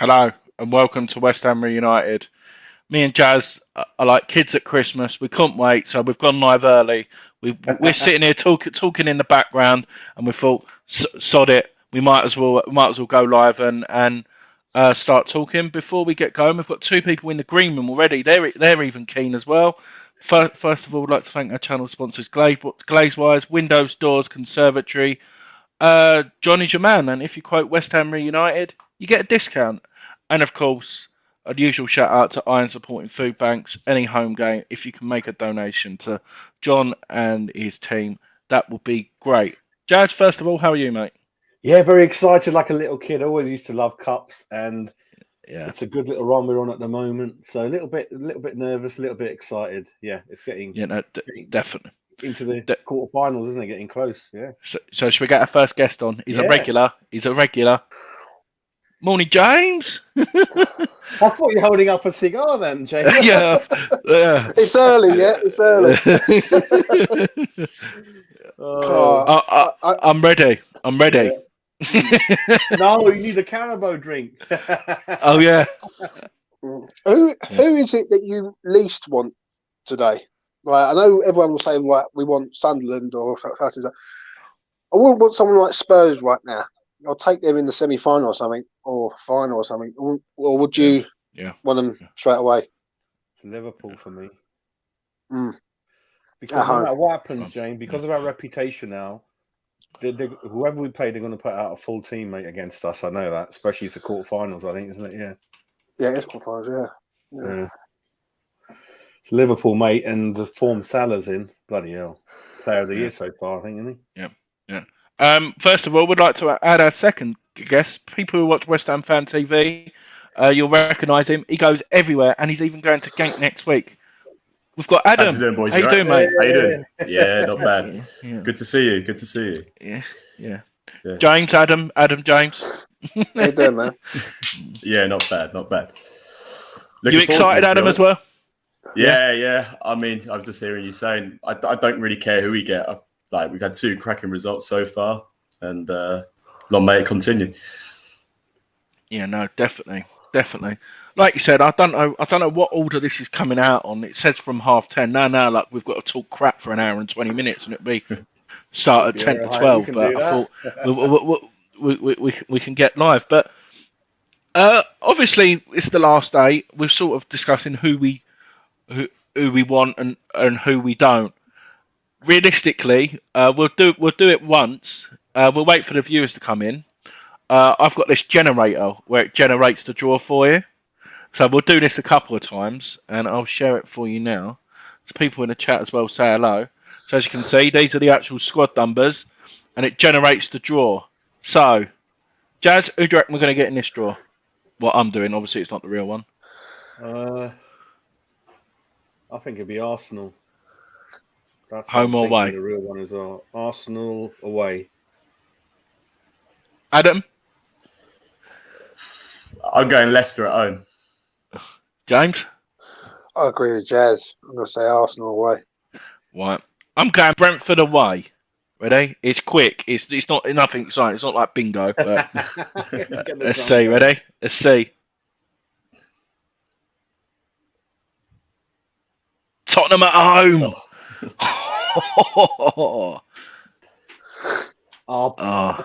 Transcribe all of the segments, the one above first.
Hello and welcome to West Ham Reunited. Me and Jazz are like kids at Christmas. We couldn't wait, so we've gone live early. We're sitting here talking in the background, and we thought, sod it, we might as well go live and start talking before we get going. We've got two people in the green room already. They're even keen as well. First of all, I'd like to thank our channel sponsors, Glazewise, Windows, Doors, Conservatory. Johnny's your man, and if you quote West Ham Reunited, you get a discount. And of course, a usual shout out to Iron Supporting Food Banks. Any home game, if you can make a donation to John and his team, that will be great. Jazz, first of all, how are you, mate? Yeah, very excited like a little kid. I always used to love cups, and Yeah, it's a good little run we're on at the moment. So a little bit nervous, a little bit excited. Yeah, it's getting definitely into the quarterfinals, isn't it? Getting close. Yeah. So should we get our first guest on? He's a regular. Morning, James. I thought you were holding up a cigar then, James. yeah. It's early, yeah. It's early. I'm ready. Yeah. No, you need a Carabao drink. Oh yeah. Who is it that you least want today? Right, I know everyone was saying right, we want Sunderland or something. I wouldn't want someone like Spurs right now. I'll take them in the semi-final or something, or final or something. Or would you want them straight away? Liverpool for me. Because Uh-huh. no matter what happens, James, because of our reputation now, whoever we play, they're going to put out a full team, mate, against us. I know that, especially it's the quarterfinals, I think, isn't it? Yeah. Yeah, it's quarterfinals, yeah. It's Liverpool, mate, and the form Salah's in. Bloody hell. Player of the year so far, I think, isn't he? Yeah. First of all, we'd like to add our second guest. People who watch West Ham Fan TV, you'll recognise him. He goes everywhere, and he's even going to Genk next week. We've got Adam. How's you doing, boys? How you doing, mate? How you doing? Yeah, not bad. Yeah. Good to see you. Yeah. James, Adam, James. How you doing, man? Yeah, not bad. You excited, Adam, as well? Yeah. I mean, I was just hearing you saying I don't really care who we get. We've had two cracking results so far, and long may it continue. Yeah, no, definitely. Like you said, I don't know what order this is coming out on. It says from 10:30. Now, like we've got to talk crap for an hour and 20 minutes, and it'll be start at 10 to 12. But I thought we can get live. But obviously, it's the last day. We're sort of discussing who we want and who we don't. Realistically, we'll do it once. We'll wait for the viewers to come in. I've got this generator where it generates the draw for you. So we'll do this a couple of times, and I'll share it for you now. So people in the chat as well say hello. So as you can see, these are the actual squad numbers, and it generates the draw. So, Jazz, who do you reckon we're going to get in this draw? What I'm doing, obviously it's not the real one. I think it'd be Arsenal. That's home or away? The real one as well. Arsenal away. Adam? I'm going Leicester at home. James? I agree with Jazz. I'm going to say Arsenal away. Right. I'm going Brentford away. Ready? It's quick. It's not nothing exciting. It's not like bingo. But let's see. Ready? Let's see. Tottenham at home.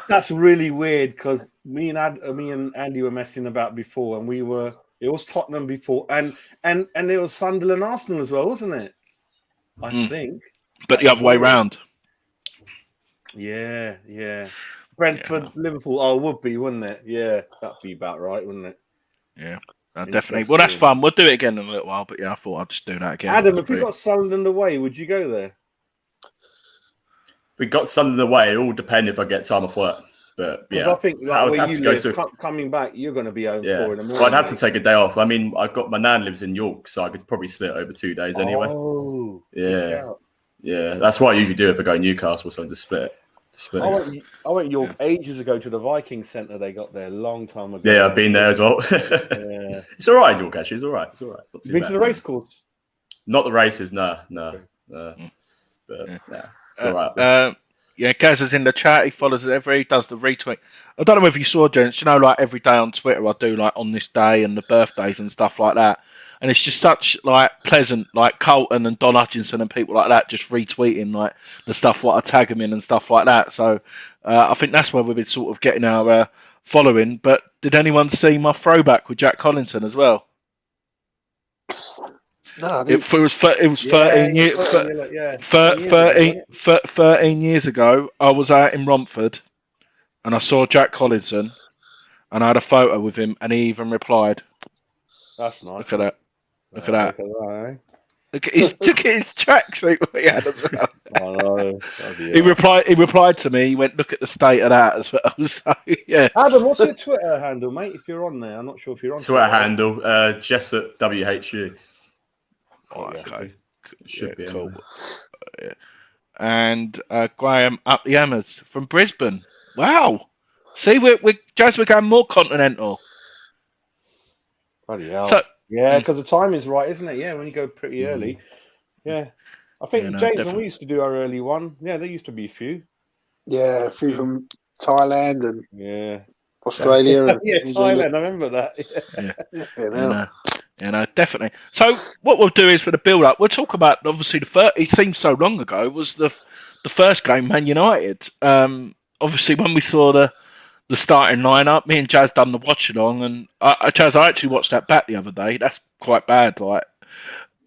That's really weird because me and Andy were messing about before, and it was Tottenham before, and it was Sunderland Arsenal as well, wasn't it? I think. But the other way round. Yeah. Brentford, Liverpool. Oh, it would be, wouldn't it? Yeah, that'd be about right, wouldn't it? Yeah, definitely. Well, that's fun. We'll do it again in a little while. But yeah, I thought I'd just do that again. Adam, if we got Sunderland away, would you go there? If we got Sunderland away, it all depends if I get time off work. But yeah, I think coming back, you're going to be home 4 in the morning. Well, I'd have to take a day off. I mean, my nan lives in York, so I could probably split it over 2 days anyway. Oh, yeah. That's what I usually do if I go to Newcastle, so I just split it. I went York ages ago to the Viking Centre they got there a long time ago. Yeah, I've been there as well. Yeah. It's all right, York, actually. It's all right. It's not too bad. Been to the race course? Not the races, no. But yeah, it's all right. Yeah, Gaz is in the chat. He follows us he does the retweet. I don't know if you saw, gents. You know, like every day on Twitter, I do like on this day and the birthdays and stuff like that. And it's just such like pleasant, like Colton and Don Hutchinson and people like that just retweeting like the stuff what I tag them in and stuff like that. So I think that's where we've been sort of getting our following. But did anyone see my throwback with Jack Collinson as well? No, It was 13 years ago. I was out in Romford and I saw Jack Collinson and I had a photo with him and he even replied. That's nice. Look at that. Look at that. Eh? Look at his tracksuit he had as well. I know. He replied to me. He went, "Look at the state of that as well." So yeah. Adam, what's your Twitter handle, mate? If you're on there, I'm not sure if you're on. Twitter handle, Jessup WHU. Oh, okay. Should be cool. Yeah. And Graham Up the Hammers from Brisbane. Wow. See, we're going more continental. Bloody hell. So, yeah, because the time is right, isn't it? Yeah, when you go pretty early. Yeah. I think, James, definitely. when we used to do our early one, there used to be a few. Yeah, a few from Thailand and Australia. And yeah, Thailand, I remember that. Definitely. So what we'll do is for the build-up, we'll talk about, obviously, the first, it seems so long ago, was the first game, Man United. Obviously, when we saw the starting lineup, me and Jazz done the watch-along, and Jazz, I actually watched that back the other day. That's quite bad, like,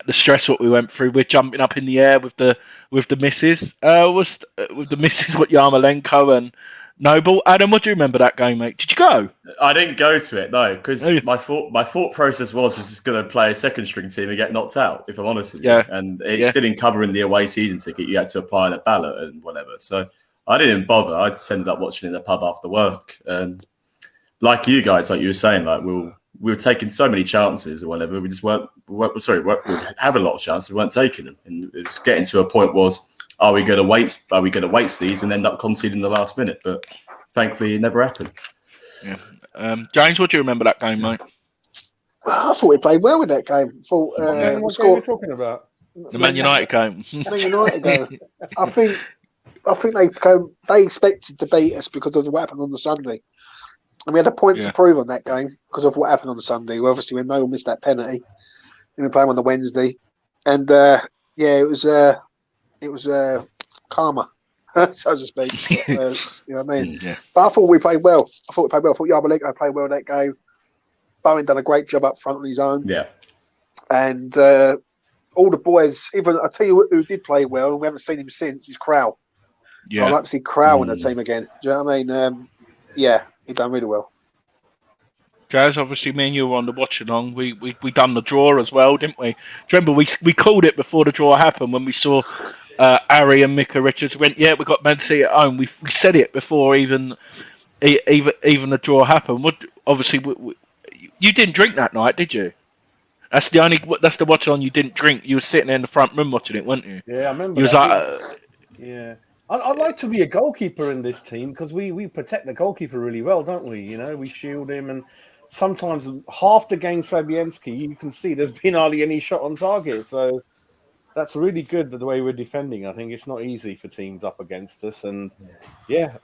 the stress what we went through. We're jumping up in the air with the misses. With the misses with Yarmolenko and Noble. Adam, what do you remember that game, mate? Did you go? I didn't go to it, no, because my thought process was just going to play a second string team and get knocked out, if I'm honest with you. And it didn't cover in the away season ticket. You had to apply the ballot and whatever. So I didn't bother. I just ended up watching in the pub after work. And like you guys, like you were saying, like we were taking so many chances or whatever. We just we'd have a lot of chances. We weren't taking them. And it was getting to a point was, are we going to waste these and end up conceding the last minute? But thankfully, it never happened. Yeah. James, what do you remember that game, mate? I thought we played well with that game. What game are we talking about? The Man United game. Man United game. I think they expected to beat us because of what happened on the Sunday. And we had a point to prove on that game because of what happened on the Sunday. Well, obviously, when Noel missed that penalty, we were playing on the Wednesday. And, it was karma, so to speak. You know what I mean? Yeah. But I thought we played well. I thought Yarmolenko played well that game. Bowen done a great job up front on his own. Yeah. And all the boys, even I'll tell you who did play well, and we haven't seen him since, is Crowell. Yeah. I'd like to see Crowell in the team again. Do you know what I mean? He done really well. Jazz, obviously, me and you were on the watch along. We done the draw as well, didn't we? Do you remember we called it before the draw happened when we saw Harry and Micah Richards went, we got Man City at home. We said it before even the draw happened. Obviously, you didn't drink that night, did you? That's the watch along you didn't drink. You were sitting there in the front room watching it, weren't you? Yeah, I remember. You was I'd like to be a goalkeeper in this team because we protect the goalkeeper really well, don't we? You know, we shield him, and sometimes half the games Fabianski, you can see there's been hardly any shot on target. So that's really good the way we're defending. I think it's not easy for teams up against us, and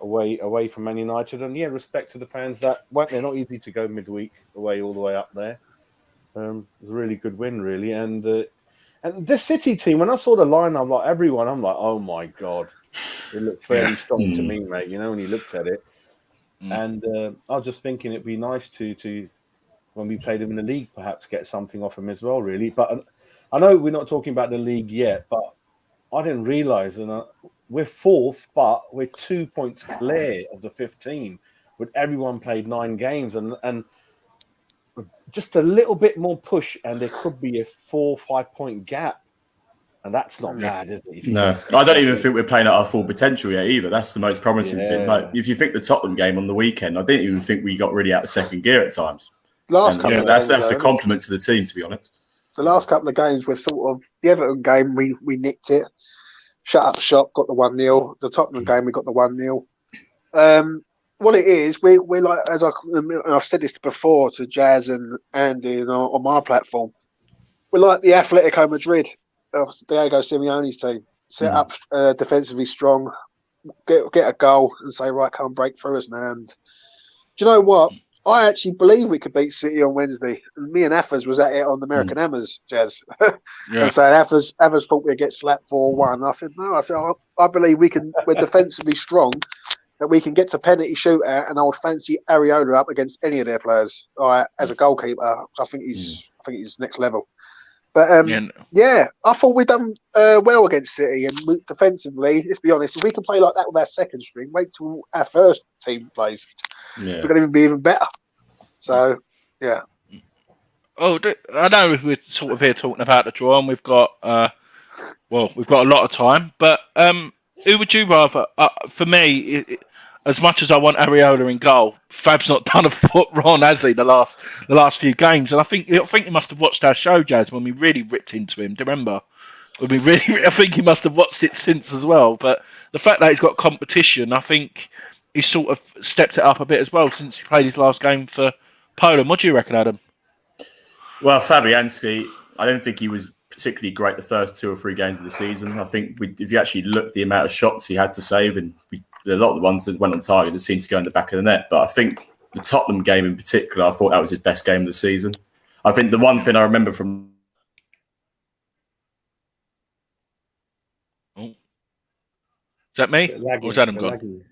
away from Man United, and respect to the fans that they're not easy to go midweek away all the way up there. It was a really good win, really, and this City team. When I saw the lineup, everyone, I'm like, oh my god. It looked fairly strong to me, mate, when you looked at it. And I was just thinking it'd be nice to when we played them in the league, perhaps get something off them as well, really. But I know we're not talking about the league yet, but I didn't realise we're fourth, but we're 2 points clear of the 15, with everyone played 9 games. And just a little bit more push, and there could be a 4 or 5 point gap. And that's not bad, is it? No, I don't even think we're playing at our full potential yet either. That's the most promising thing. Like, if you think the Tottenham game on the weekend, I didn't even think we got really out of second gear at times. That's a compliment to the team, to be honest. The last couple of games were sort of the Everton game. We nicked it, shut up shop, got the 1-0. The Tottenham game, we got the 1-0. What it is, we're like, I've said this before to Jazz and Andy on my platform. We're like the Atletico Madrid of Diego Simeone's team, set up defensively strong, get a goal and say, right, come and break through us now. And do you know what? I actually believe we could beat City on Wednesday. And me and Affers was at it on the American Hammers, Jazz. And so Affers thought we'd get slapped 4-1. I said, no, I believe we're defensively strong, that we can get to penalty shootout, and I would fancy Areola up against any of their players as a goalkeeper. I think he's next level. But I thought we'd done well against City, and defensively, let's be honest, if we can play like that with our second string, wait till our first team plays. Yeah. We're going to be even better. So, yeah. Oh, I know we're sort of here talking about the draw, and we've got we've got a lot of time. But who would you rather? For me, as much as I want Areola in goal, Fab's not done a foot wrong, has he? The last few games, and I think you must have watched our show, Jazz, when we really ripped into him. Do you remember? I think he must have watched it since as well. But the fact that he's got competition, I think he's sort of stepped it up a bit as well since he played his last game for Poland. What do you reckon, Adam? Well, Fabianski, I don't think he was particularly great the first 2 or 3 games of the season. I think if you actually look at the amount of shots he had to save, and a lot of the ones that went on target just seemed to go in the back of the net. But I think the Tottenham game in particular, I thought that was his best game of the season. I think the one thing I remember from... Oh. Is that me? Or is Adam gone?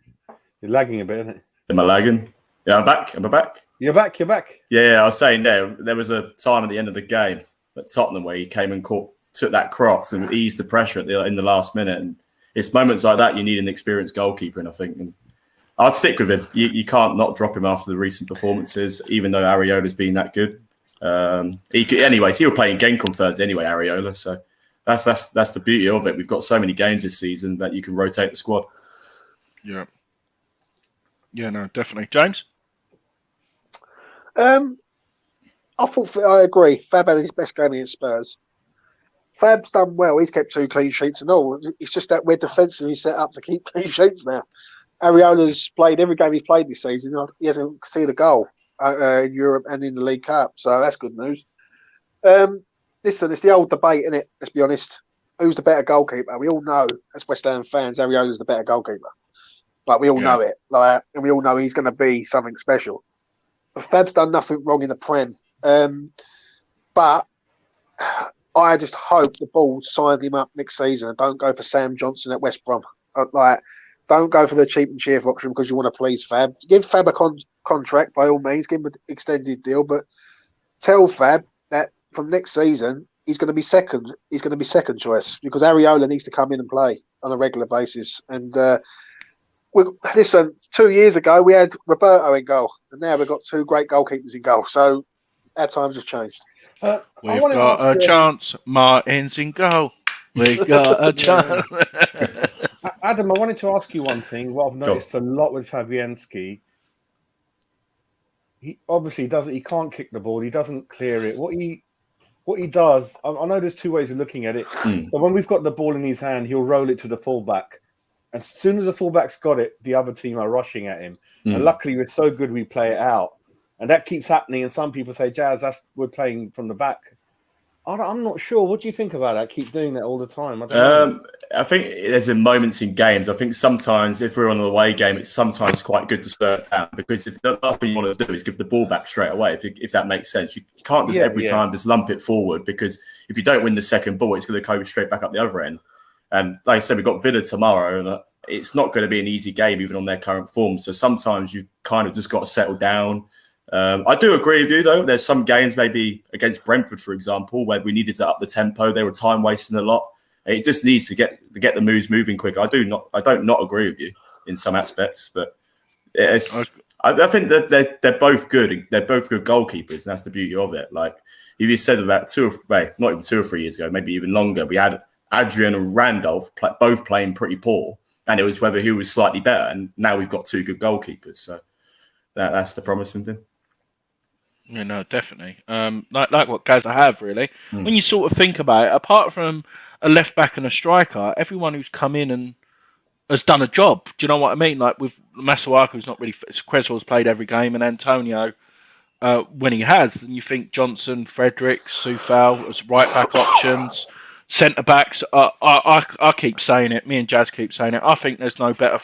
You're lagging a bit, isn't it? Am I lagging? Yeah, I'm back. Am I back? You're back. Yeah, I was saying there was a time at the end of the game at Tottenham where he came and took that cross and eased the pressure in the last minute. And it's moments like that you need an experienced goalkeeper, and I think I'd stick with him. You can't not drop him after the recent performances, even though Areola's been that good. He'll play in Genk on Thursday anyway, Areola. So that's the beauty of it. We've got so many games this season that you can rotate the squad. Yeah. Yeah, no, definitely. James? I agree. Fab had his best game against Spurs. Fab's done well. He's kept 2 clean sheets and all. It's just that we're defensively set up to keep clean sheets now. Areola's played every game he's played this season. He hasn't conceded a goal in Europe and in the League Cup, so that's good news. Listen, it's the old debate, isn't it? Let's be honest. Who's the better goalkeeper? We all know, as West Ham fans, Areola's the better goalkeeper. But we all know it, and we all know he's going to be something special. But Fab's done nothing wrong in the Prem. But I just hope the board sign him up next season and don't go for Sam Johnson at West Brom. Don't go for the cheap and cheerful option because you want to please Fab. Give Fab a contract by all means. Give him an extended deal, but tell Fab that from next season he's going to be second. He's going to be second choice because Areola needs to come in and play on a regular basis. And listen, 2 years ago we had Roberto in goal, and now we've got 2 great goalkeepers in goal. So our times have changed. We've got a chance. Martin's in goal. We've got a chance. Adam, I wanted to ask you one thing. What I've noticed a lot with Fabianski, he obviously doesn't. He can't kick the ball. He doesn't clear it. What he does, I know there's 2 ways of looking at it. But when we've got the ball in his hand, he'll roll it to the fullback. As soon as the fullback's got it, the other team are rushing at him. And luckily, we're so good, we play it out. And that keeps happening. And some people say, Jazz, we're playing from the back. I'm not sure. What do you think about that? Keep doing that all the time. I think there's moments in games. I think sometimes if we're on an away game, it's sometimes quite good to slow it down because if the last thing you want to do is give the ball back straight away, if that makes sense. You can't just every time just lump it forward because if you don't win the second ball, it's going to go straight back up the other end. And like I said, we've got Villa tomorrow, and it's not going to be an easy game even on their current form. So sometimes you've kind of just got to settle down. I do agree with you, though. There's some games, maybe against Brentford, for example, where we needed to up the tempo. They were time wasting a lot. It just needs to get the moves moving quick. I don't not agree with you in some aspects, but I think that they're both good. They're both good goalkeepers, and that's the beauty of it. Like if you said about not even 2 or 3 years ago, maybe even longer, we had Adrian and Randolph both playing pretty poor, and it was whether who was slightly better. And now we've got 2 good goalkeepers, so that's the promising thing. Yeah, no, definitely. Like what Gaz have really. When you sort of think about it, apart from a left back and a striker, everyone who's come in and has done a job. Do you know what I mean? Like with Masuaku, who's not really fit. Creswell's played every game, and Antonio when he has. And you think Johnson, Fredericks, Soufal as right back options. centre backs. I keep saying it. Me and Jazz keep saying it. I think there's no better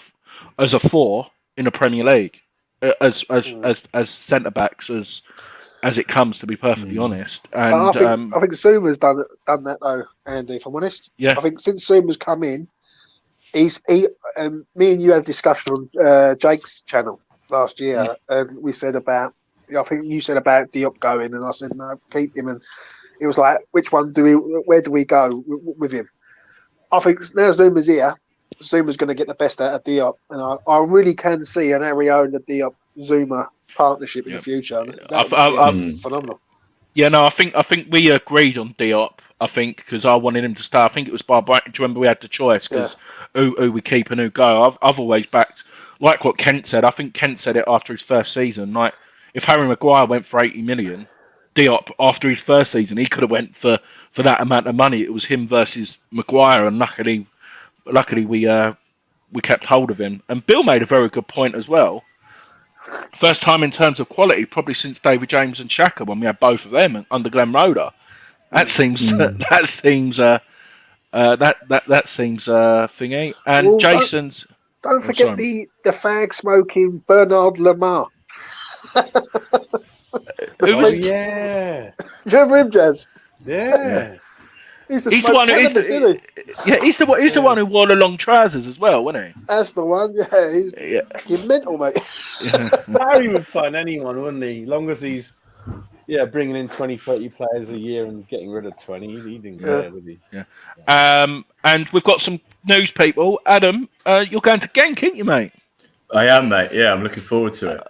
as a 4 in the Premier League as centre backs as it comes, to be perfectly honest. And I think Zuma's done that though, Andy. If I'm honest, I think since Zuma's come in, me and you had a discussion on Jake's channel last year, and we said about. I think you said about Diop going, and I said no, keep him. And it was like, where do we go with him? I think now Zuma's here. Zuma's going to get the best out of Diop, and I really can see an Ariona Diop Zuma partnership in the future. Phenomenal. Yeah, no, I think we agreed on Diop. I think because I wanted him to start. I think it was by Brighton. Do you remember we had the choice because who we keep and who go? I've always backed, like what Kent said. I think Kent said it after his first season. Like if Harry Maguire went for 80 million, Diop after his first season he could have went for that amount of money. It was him versus Maguire, and luckily we kept hold of him. And Bill made a very good point as well. First time in terms of quality, probably since David James and Xhaka, when we had both of them under Glenn Roeder. That seems thingy. And well, Jason's. Don't forget the fag smoking Bernard Lamar. Yeah. Do you remember him, Jazz? Yeah. He's the one cannabis, isn't he? Yeah, he's the one who wore the long trousers as well, wasn't he? That's the one. Yeah, he's mental, mate. Barry would sign anyone, wouldn't he? Long as he's bringing in 20, 30 players a year and getting rid of 20. He didn't care, would he? Yeah. And we've got some news people. Adam, you're going to Genk, aren't you, mate? I am, mate. Yeah, I'm looking forward to it.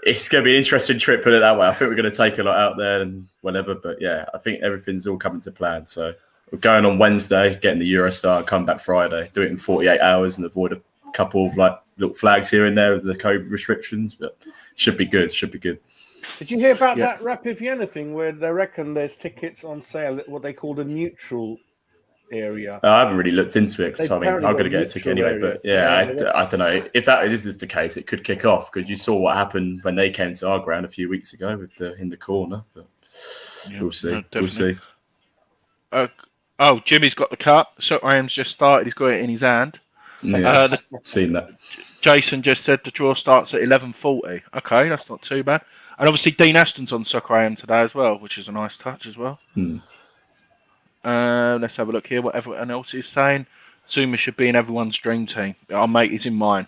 It's going to be an interesting trip, put it that way. I think we're going to take a lot out there and whatever. But yeah, I think everything's all coming to plan. So we're going on Wednesday, getting the Eurostar, come back Friday, do it in 48 hours and avoid a couple of like little flags here and there with the COVID restrictions. But should be good. Did you hear about that Rapid Vienna thing where they reckon there's tickets on sale at what they call the neutral area? I haven't really looked into it because I'm going to get a ticket anyway. Area. But I don't know if this is the case. It could kick off because you saw what happened when they came to our ground a few weeks ago with in the corner. But we'll see. No, we'll see. Jimmy's got the cup. So Graham's just started. He's got it in his hand. Yeah, I've seen that. Jason just said the draw starts at 11:40. Okay, that's not too bad. And obviously Dean Ashton's on Soccer AM today as well, which is a nice touch as well. Let's have a look here. What everyone else is saying. Zuma should be in everyone's dream team. Oh, mate, he's in mine.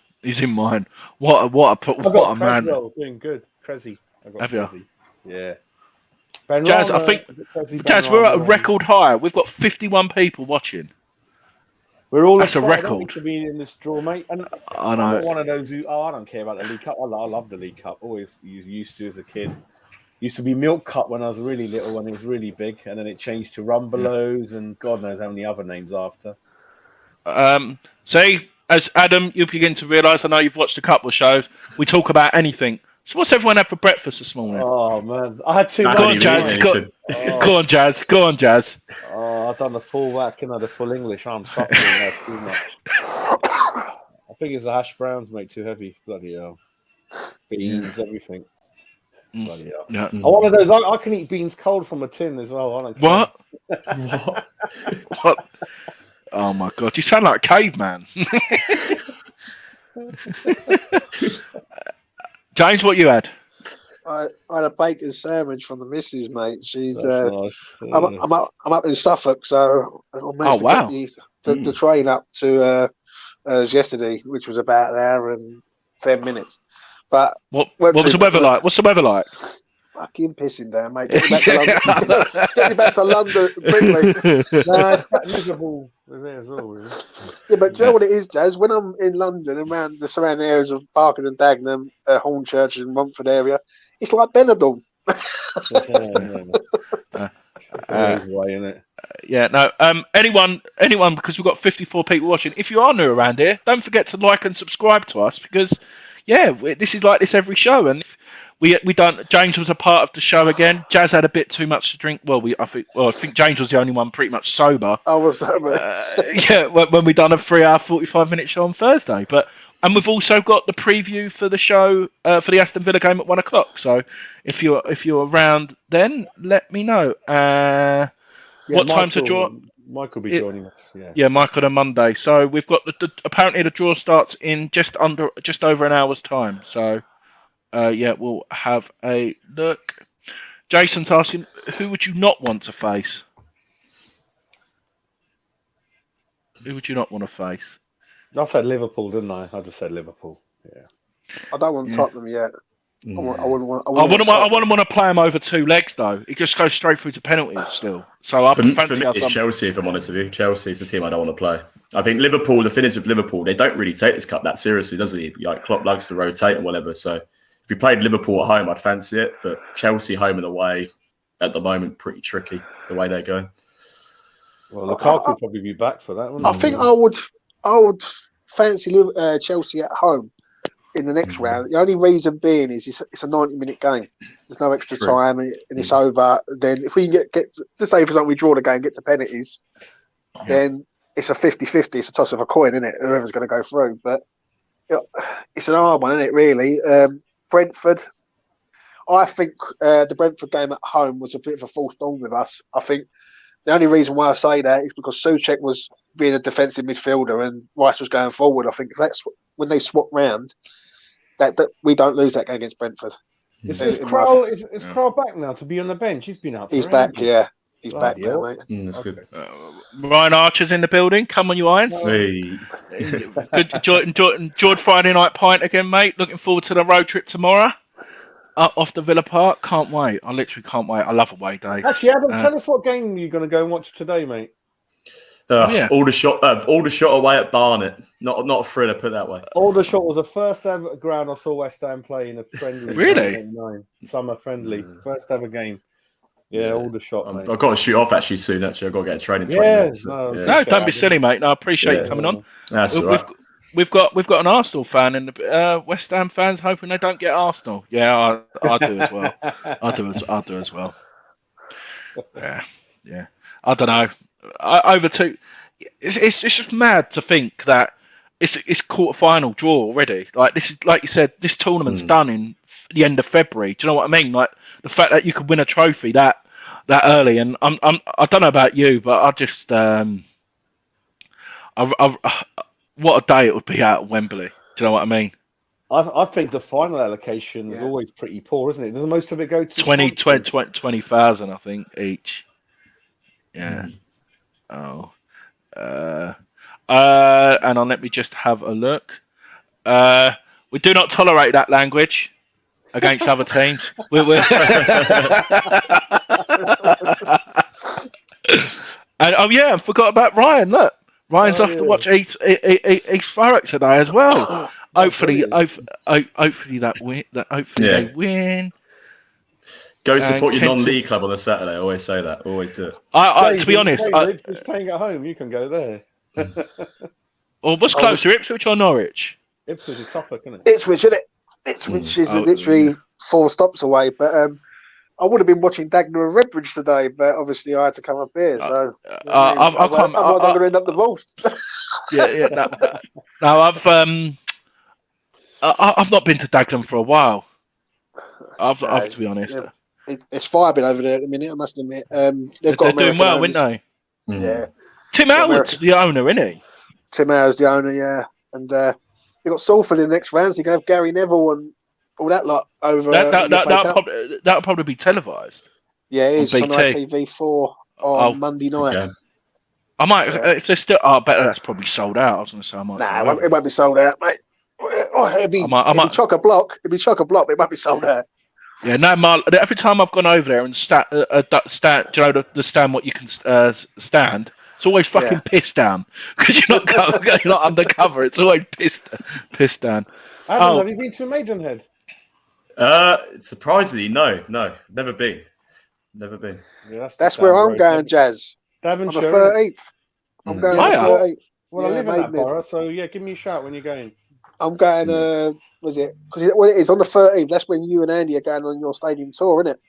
What a man. Doing good. Cressy. Have you? Yeah. Jazz, I think we're at a record high. We've got 51 people watching. We're all That's a record to be in this draw, mate. And I know. I'm one of those who I don't care about the League Cup. I love the League Cup. Always used to as a kid. Used to be Milk Cup when I was really little and it was really big, and then it changed to Rumbelows and God knows how many other names after. As Adam, you begin to realise, I know you've watched a couple of shows, we talk about anything. So what's everyone had for breakfast this morning? Oh, man. I had too much. Go on, Jazz. Go on, Jazz. Oh, I've done the full whack and the full English. I'm suffering that too much. I think it's the hash browns, mate, too heavy. Bloody hell. Beans, everything. Bloody hell. Yeah. I'm one of those, I can eat beans cold from a tin as well. I don't care. What? Oh, my God. You sound like a caveman. James, what you had? I had a bacon sandwich from the missus, mate. She's. Nice. Yeah. I'm up in Suffolk, so I managed to get the train up to yesterday, which was about an hour and 10 minutes. But what was the weather like? What's the weather like? Fucking pissing down, mate. Get me back to London quickly. No, it's quite miserable there as well, really. Yeah, but do you know what it is, Jazz? When I'm in London, around the surrounding areas of Barking and Dagenham, Hornchurch and Romford area, it's like Benidorm. Anyone, because we've got 54 people watching. If you are new around here, don't forget to like and subscribe to us because, this is like this every show, and we don't. James was a part of the show again. Jazz had a bit too much to drink. I think James was the only one pretty much sober. I was sober. When we done a 3-hour 45-minute show on Thursday, and we've also got the preview for the show for the Aston Villa game at 1:00. So if you're around, then let me know. Yeah, what time to draw? Mike will be joining us. Yeah, Mike on Monday. So we've got apparently the draw starts in just over an hour's time. So we'll have a look. Jason's asking, who would you not want to face? Who would you not want to face? I said Liverpool, didn't I? I just said Liverpool. Yeah. I don't want Tottenham yet. I wouldn't want to play him over 2 legs though. It just goes straight through to penalties still. So I fancy it's Chelsea. If I'm honest with you, Chelsea's the team I don't want to play. I think Liverpool. The thing is with Liverpool, they don't really take this cup that seriously, does he? Like Klopp likes to rotate and whatever. So if you played Liverpool at home, I'd fancy it. But Chelsea home and away at the moment, pretty tricky the way they're going. Well, Lukaku will probably be back for that one. I think I would fancy Chelsea at home in the next round. The only reason being is it's a 90-minute game. There's no extra time and it's over. Then if we get to say, for example, we draw the game, get to penalties, then it's a 50-50. It's a toss of a coin, isn't it? Whoever's going to go through. But it's an hard one, isn't it, really? Brentford. I think the Brentford game at home was a bit of a false dawn with us. I think the only reason why I say that is because Souček was being a defensive midfielder and Rice was going forward. I think that's when they swap round, that we don't lose that game against Brentford. Is Krul back now to be on the bench? He's been out. He's back, yeah. He's back now, mate. That's good. Ryan Archer's in the building. Come on, you irons. Good enjoyed Friday night pint again, mate. Looking forward to the road trip tomorrow. Off the Villa Park. Can't wait. I literally can't wait. I love away day. Actually, Adam, tell us what game you're going to go and watch today, mate. Aldershot away at Barnet. Not a thriller, put it that way. Aldershot was the first ever ground I saw West Ham play in a friendly. Really? Summer friendly. First ever game. Yeah, Aldershot, mate. I've got to shoot off actually soon. Actually, I've got to get a train in 20 minutes. No, don't be silly, mate. No, I appreciate you coming on. That's all right. We've got an Arsenal fan and the West Ham fans hoping they don't get Arsenal. Yeah, I do as well. I do as well. Yeah. I don't know. It's just mad to think that it's quarter-final draw already. Like this is, like you said, this tournament's done in the end of February. Do you know what I mean? Like the fact that you could win a trophy that early, and I don't know about you, but I just what a day it would be out at Wembley. Do you know what I mean? I think the final allocation is always pretty poor, isn't it? Does most of it go to 20,000, I think, each. Yeah. And let me just have a look. We do not tolerate that language against other teams. And I forgot about Ryan. Look, Ryan's off to watch East Thurrock today as well. Hopefully they win. Go support your non-league club on a Saturday. I always say that. Always do it. To be honest, if playing at home, you can go there. Or what's closer, Ipswich or Norwich? Ipswich is Suffolk, isn't it? Ipswich, isn't it? Ipswich is literally 4 stops away. But I would have been watching Dagenham and Redbridge today, but obviously I had to come up here. So otherwise I'm going to end up divorced. I've not been to Dagenham for a while. I've to be honest. It's vibing over there at the minute, I must admit. They're doing well, aren't they? Yeah. Tim Howard's the owner, isn't he? Tim Howard's the owner, yeah. And they've got Salford in the next round, so you can have Gary Neville and all that lot over. That'll probably be televised. Yeah, it is on ITV4 on Monday night. Okay. I might, if they're still, I bet that's probably sold out. I was going to say, I might. Nah, it won't be sold out, mate. It'd be chock-a-block. It'd be chock-a-block, but it won't be sold out. Yeah, no, every time I've gone over there and stand, do you know the stand what you can stand? It's always fucking pissed down because you're not undercover. It's always pissed down. Adam, have you been to Maidenhead? Surprisingly, no, never been. Yeah, that's where I'm going, Jazz. Devonshire. On the 13th. I'm going on the 13th. Well, I live in that borough, so give me a shout when you're going. I'm going, was it? Because it is on the 13th. That's when you and Andy are going on your stadium tour, isn't it?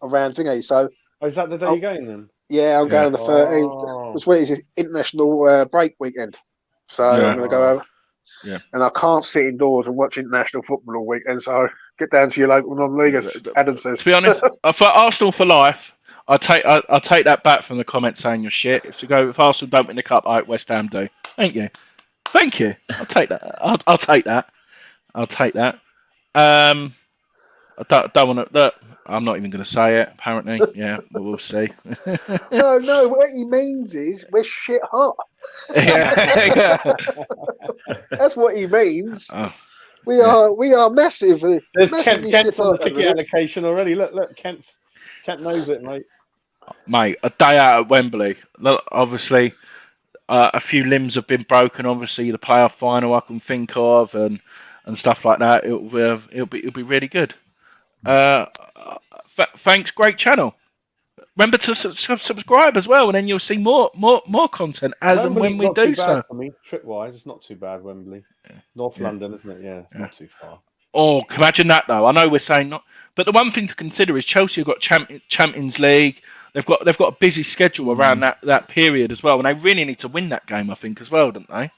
Around thingy. So. Oh, is that the day you're going then? Yeah, I'm going on the 13th. It's what is it? International break weekend. So I'm going to go over. Yeah. And I can't sit indoors and watch international football all weekend. So get down to your local non-league, as Adam says. To be honest, for Arsenal for life, I'll take that back from the comment saying you're shit. If Arsenal don't win the cup, I hope West Ham do. Thank you. I'll take that. I'll take that. I don't want to. I'm not even going to say it. Apparently, yeah, but we'll see. No. What he means is we're shit hot. Yeah. That's what he means. Oh, we are massive. There's massively Kent's shit on the hot. ticket allocation already. Look, Kent knows it, mate. Mate, a day out at Wembley. Look, obviously, a few limbs have been broken. Obviously, the playoff final I can think of, and stuff like that. It'll be really good. Thanks, great channel. Remember to subscribe as well, and then you'll see more content as Wembley's and when we not do too bad so. for me, trip-wise, it's not too bad. Wembley, North London, isn't it? Yeah, it's not too far. Oh, imagine that though. I know we're saying not, but the one thing to consider is Chelsea have got Champions League. They've got a busy schedule around that period as well, and they really need to win that game, I think, as well, don't they?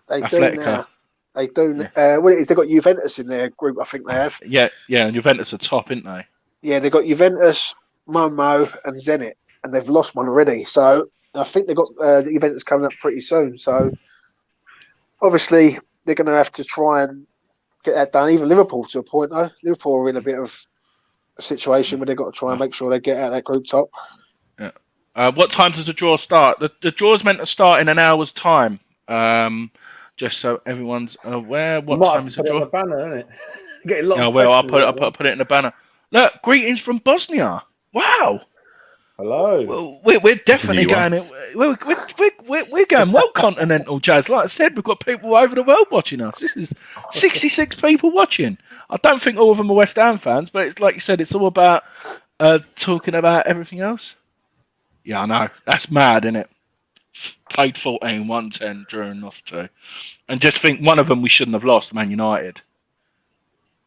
They Atletico. do now. They do. What it is, they've got Juventus in their group, I think they have. Yeah, and Juventus are top, aren't they? Yeah, they've got Juventus, Momo, and Zenit, and they've lost one already. So I think they've got Juventus coming up pretty soon. So obviously they're going to have to try and get that done. Even Liverpool to a point, though. Liverpool are in a bit of a situation where they've got to try and make sure they get out of that group top. Yeah. What time does the draw start? The draw's meant to start in an hour's time. Just so everyone's aware. What time is the draw? Put it on the banner, isn't it? Getting a lot of I'll questions, put it in the banner. Look, greetings from Bosnia. Wow. Hello. Well, we're definitely going. We're going well continental, Jazz. Like I said, we've got people over the world watching us. This is 66 people watching. I don't think all of them are West Ham fans, but it's like you said, it's all about talking about everything else. Yeah, I know. That's mad, isn't it? Played 14, won 10, drew and lost 2. And just think one of them we shouldn't have lost, Man United.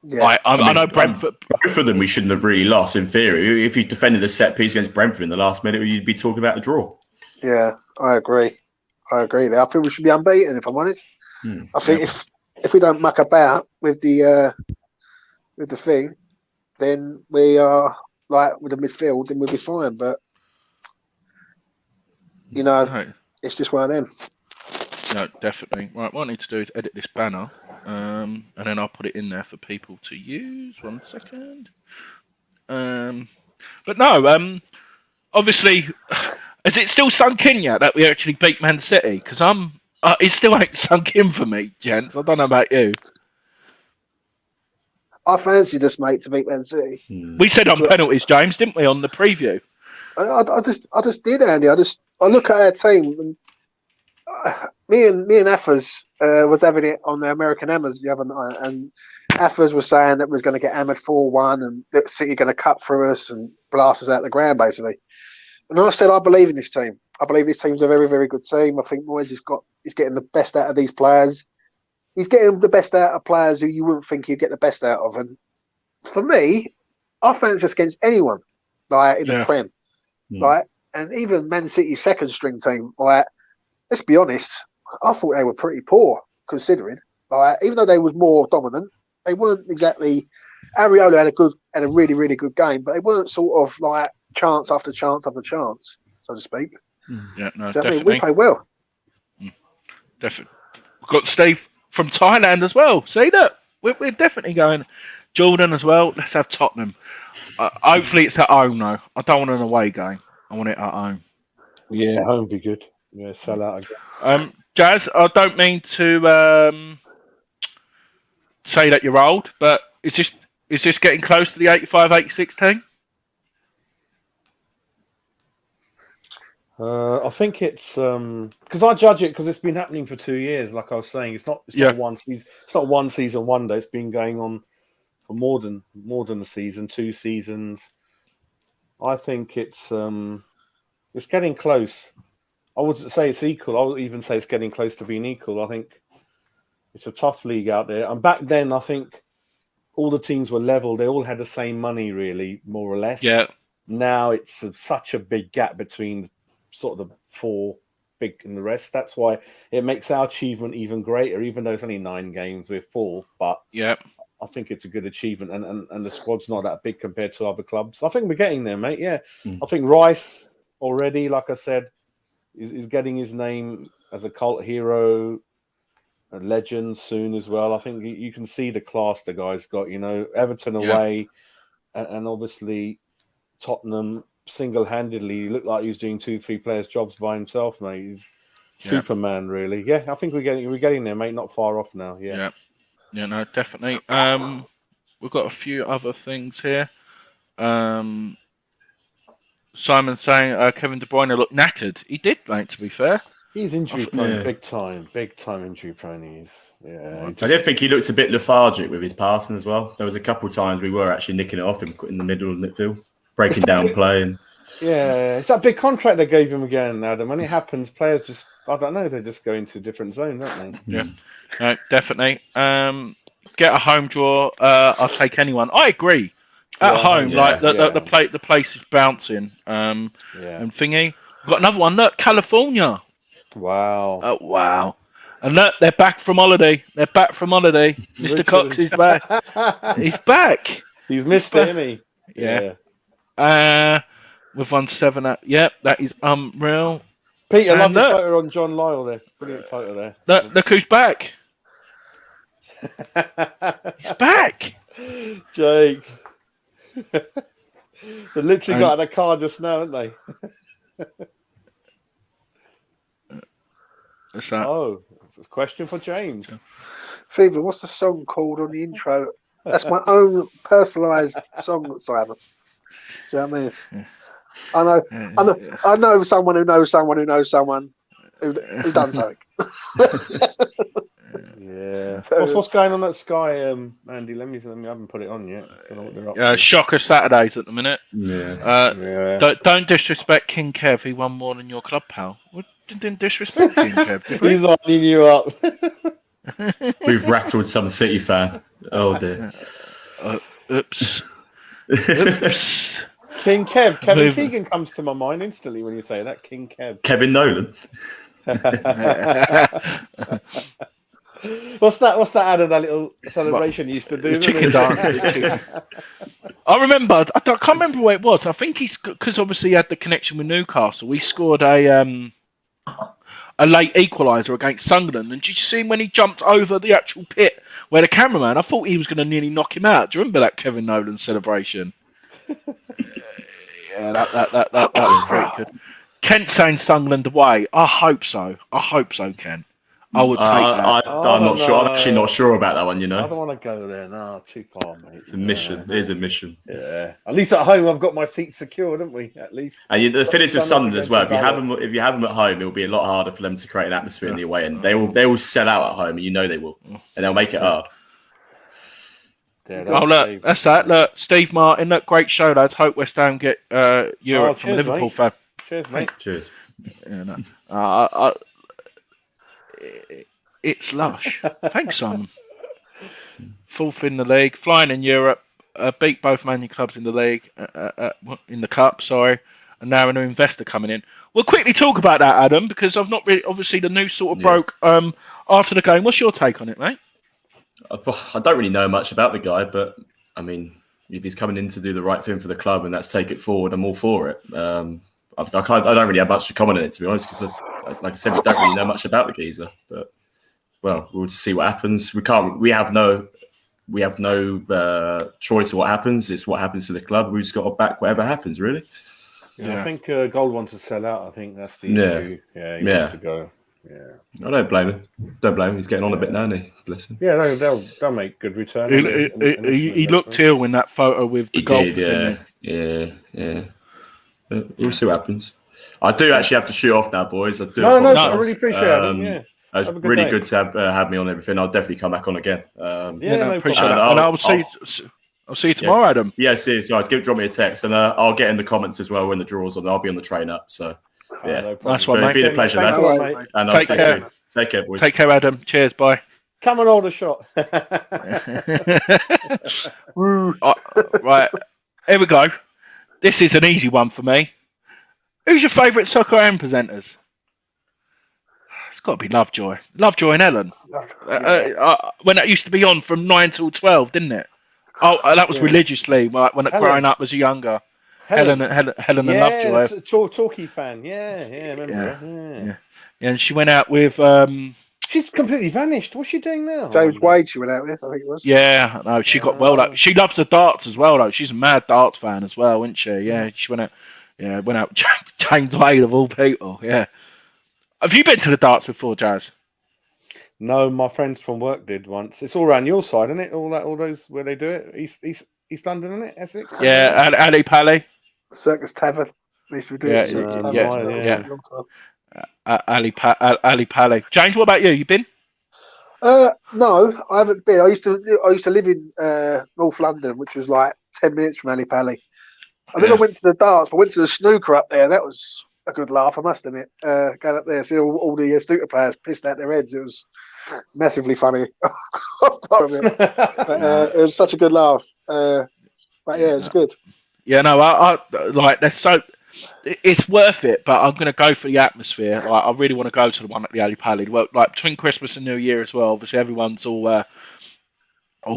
Yeah. I know Brentford. Both of them we shouldn't have really lost, in theory. If you defended the set piece against Brentford in the last minute, you'd be talking about the draw. Yeah, I agree. There. I think we should be unbeaten, if I'm honest. I think if we don't muck about with the thing, then we are like with the midfield, then we'll be fine. But it's just one of them. No, definitely. Right, what I need to do is edit this banner, and then I'll put it in there for people to use. 1 second. But no, obviously, has it still sunk in yet that we actually beat Man City? Because it still ain't sunk in for me, gents. I don't know about you. I fancied us, mate, to beat Man City. We said on penalties, James, didn't we, on the preview? I just did, Andy. I look at our team, and me and Affers was having it on the American Hammers the other night, and Affers was saying that we was going to get hammered 4-1, and that City going to cut through us and blast us out the ground, basically. And I said, I believe in this team. I believe this team's a very, very good team. I think Moyes is getting the best out of these players. He's getting the best out of players who you wouldn't think he'd get the best out of. And for me, I fancy us against anyone, like in the Prem. Like, and even Man City's second string team, like, let's be honest, I thought they were pretty poor considering. Like, even though they was more dominant, they weren't exactly. Areola had a really, really good game, but they weren't sort of like chance after chance after chance, so to speak. Yeah, no, so, definitely. I mean, we played well. Definitely. We've got Steve from Thailand as well. See that? We're definitely going. Jordan as well. Let's have Tottenham. Hopefully it's at home though. I don't want an away game. I want it at home. Yeah, home would be good. Yeah, sell out again. Jazz, I don't mean to say that you're old, but is this getting close to the 85-86 team? I think it's because I judge it because it's been happening for 2 years. Like I was saying, it's not one season. It's not one season, one day. It's been going on for more than a season, 2 seasons. I think it's getting close. I wouldn't say it's equal. I would even say it's getting close to being equal. I think it's a tough league out there. And back then, I think all the teams were level. They all had the same money, really, more or less. Yeah. Now it's such a big gap between sort of the 4 big and the rest. That's why it makes our achievement even greater, even though it's only 9 games, we're 4th. But I think it's a good achievement, and the squad's not that big compared to other clubs. I think we're getting there, mate. Yeah, I think Rice already, like I said, is getting his name as a cult hero, a legend soon as well. I think you can see the class the guy's got. Everton away, and obviously Tottenham single-handedly looked like he was doing 2-3 players' jobs by himself, mate. He's Superman, really. Yeah, I think we're getting there, mate. Not far off now. Yeah, no, definitely. We've got a few other things here. Simon saying Kevin De Bruyne looked knackered. He did, mate. To be fair, he's injury prone, big time injury prone. He is. Yeah, I did think he looked a bit lethargic with his passing as well. There was a couple of times we were actually nicking it off him in the middle of the midfield, breaking down play. And yeah, it's that big contract they gave him again, Adam. When it happens, players just, I don't know, they just go into a different zone, don't they? Yeah, definitely. Get a home draw. I'll take anyone. I agree. At home, the place is bouncing. And thingy. We've got another one. Look, California. Wow. Wow. And look, they're back from holiday. Mr. Cox is back. He's back. He's missed it, hasn't he? Yeah. We've won 7 out. Yep, that is unreal. Peter, lovely photo on John Lyle there. Brilliant photo there. Look who's back. He's back. Jake. They literally got out of the car just now, haven't they? What's that? Oh, question for James. Fever, what's the song called on the intro? That's my own personalised song, Simon. Do you know what I mean? Yeah. I know someone who knows someone who knows someone who done something. Yeah. What's going on at Sky, Andy? Let me. I haven't put it on yet. Don't know what they're up to. Shocker Saturdays at the minute. Yeah. Don't disrespect King Kev. He won more than your club, pal. Didn't disrespect King Kev. Did we? He's lining you up. We've rattled some City fan. Oh dear. Oops. King Kev. Kevin Keegan comes to my mind instantly when you say that. King Kev. Kevin Nolan. What's that Adam, that little celebration you used to do? The chicken dance. I remember. I can't remember where it was. I think he's because obviously he had the connection with Newcastle. He scored a late equaliser against Sunderland. And did you see him when he jumped over the actual pit where the cameraman? I thought he was going to nearly knock him out. Do you remember that Kevin Nolan celebration? Yeah, that was very good. Kent saying Sunderland away. I hope so, Ken. I would take that. I'm not sure. I'm actually not sure about that one, I don't want to go there. No, too far, mate. It's a mission. It is a mission. Yeah. At least at home, I've got my seats secured, haven't we? At least. And the thing is with Sunderland as well. If you have them at home, it'll be a lot harder for them to create an atmosphere in the away end. They will sell out at home, and you know they will, and they'll make it hard. Yeah, look, that's that. Look, Steve Martin. Look, great show, lads. Hope West Ham get Europe from Liverpool fan. Cheers, mate. Cheers. Yeah, no. It's lush. Thanks, Simon. 4th in the league, flying in Europe, beat both Man U clubs in the league, in the cup. Sorry, and now a new investor coming in. We'll quickly talk about that, Adam, because I've not really. Obviously, the news sort of broke after the game. What's your take on it, mate? I don't really know much about the guy, but I mean, if he's coming in to do the right thing for the club and that's take it forward, I'm all for it. I don't really have much to comment on it, to be honest, because like I said, we don't really know much about the geezer. But well, we'll just see what happens. We have no choice of what happens. It's what happens to the club. We've just got to back whatever happens, really. Yeah. I think Gold wants to sell out. I think that's the issue. Yeah, he wants to go. Yeah, I don't blame him. He's getting on a bit now, isn't he? Bless him. Yeah, they'll make good return. He looked ill in that photo with the golf. Yeah. We'll see what happens. I do actually have to shoot off now, boys. I do. No, I really appreciate it. Yeah. It's really good to have me on everything. I'll definitely come back on again. Appreciate that. And I'll see you tomorrow, Adam. Yeah, see you. So drop me a text, and I'll get in the comments as well when the draw's on. I'll be on the train up. So yeah, nice one, mate. It's been a pleasure, lads. And I'll see you soon. Take care, boys. Take care, Adam. Cheers. Bye. Come and hold a shot. Right, here we go. This is an easy one for me. Who's your favourite Soccer AM presenters? It's got to be Lovejoy and Ellen. When that used to be on from 9 till 12, didn't it? Oh, that was religiously when growing up as a younger. Helen and Lovejoy. Talkie fan. Yeah, remember. Yeah, and she went out with. She's completely vanished. What's she doing now? James Wade. She went out with, I think it was. Yeah, no, she got well. She loves the darts as well, though. She's a mad darts fan as well, isn't she? Yeah, she went out. Yeah, went out. James Wade of all people. Yeah. Have you been to the darts before, Jazz? No, my friends from work did once. It's all around your side, isn't it? All those where they do it. East London, isn't it? Essex. Yeah, Ali Pally. Circus Tavern. They used to do it. Circus Tavern. Ali Pally. James, what about you? You been? No, I haven't been. I used to live in North London, which was like 10 minutes from Ali Pally. I never went to the darts, but went to the snooker up there. That was a good laugh, I must admit. Going up there, seeing all the snooker players pissed out their heads. It was massively funny. It was such a good laugh. But yeah, it was good. Yeah, no, I like. They're so. It's worth it, but I'm going to go for the atmosphere. Like, I really want to go to the one at the Ali Pally. Well, like between Christmas and New Year as well. Obviously, everyone's all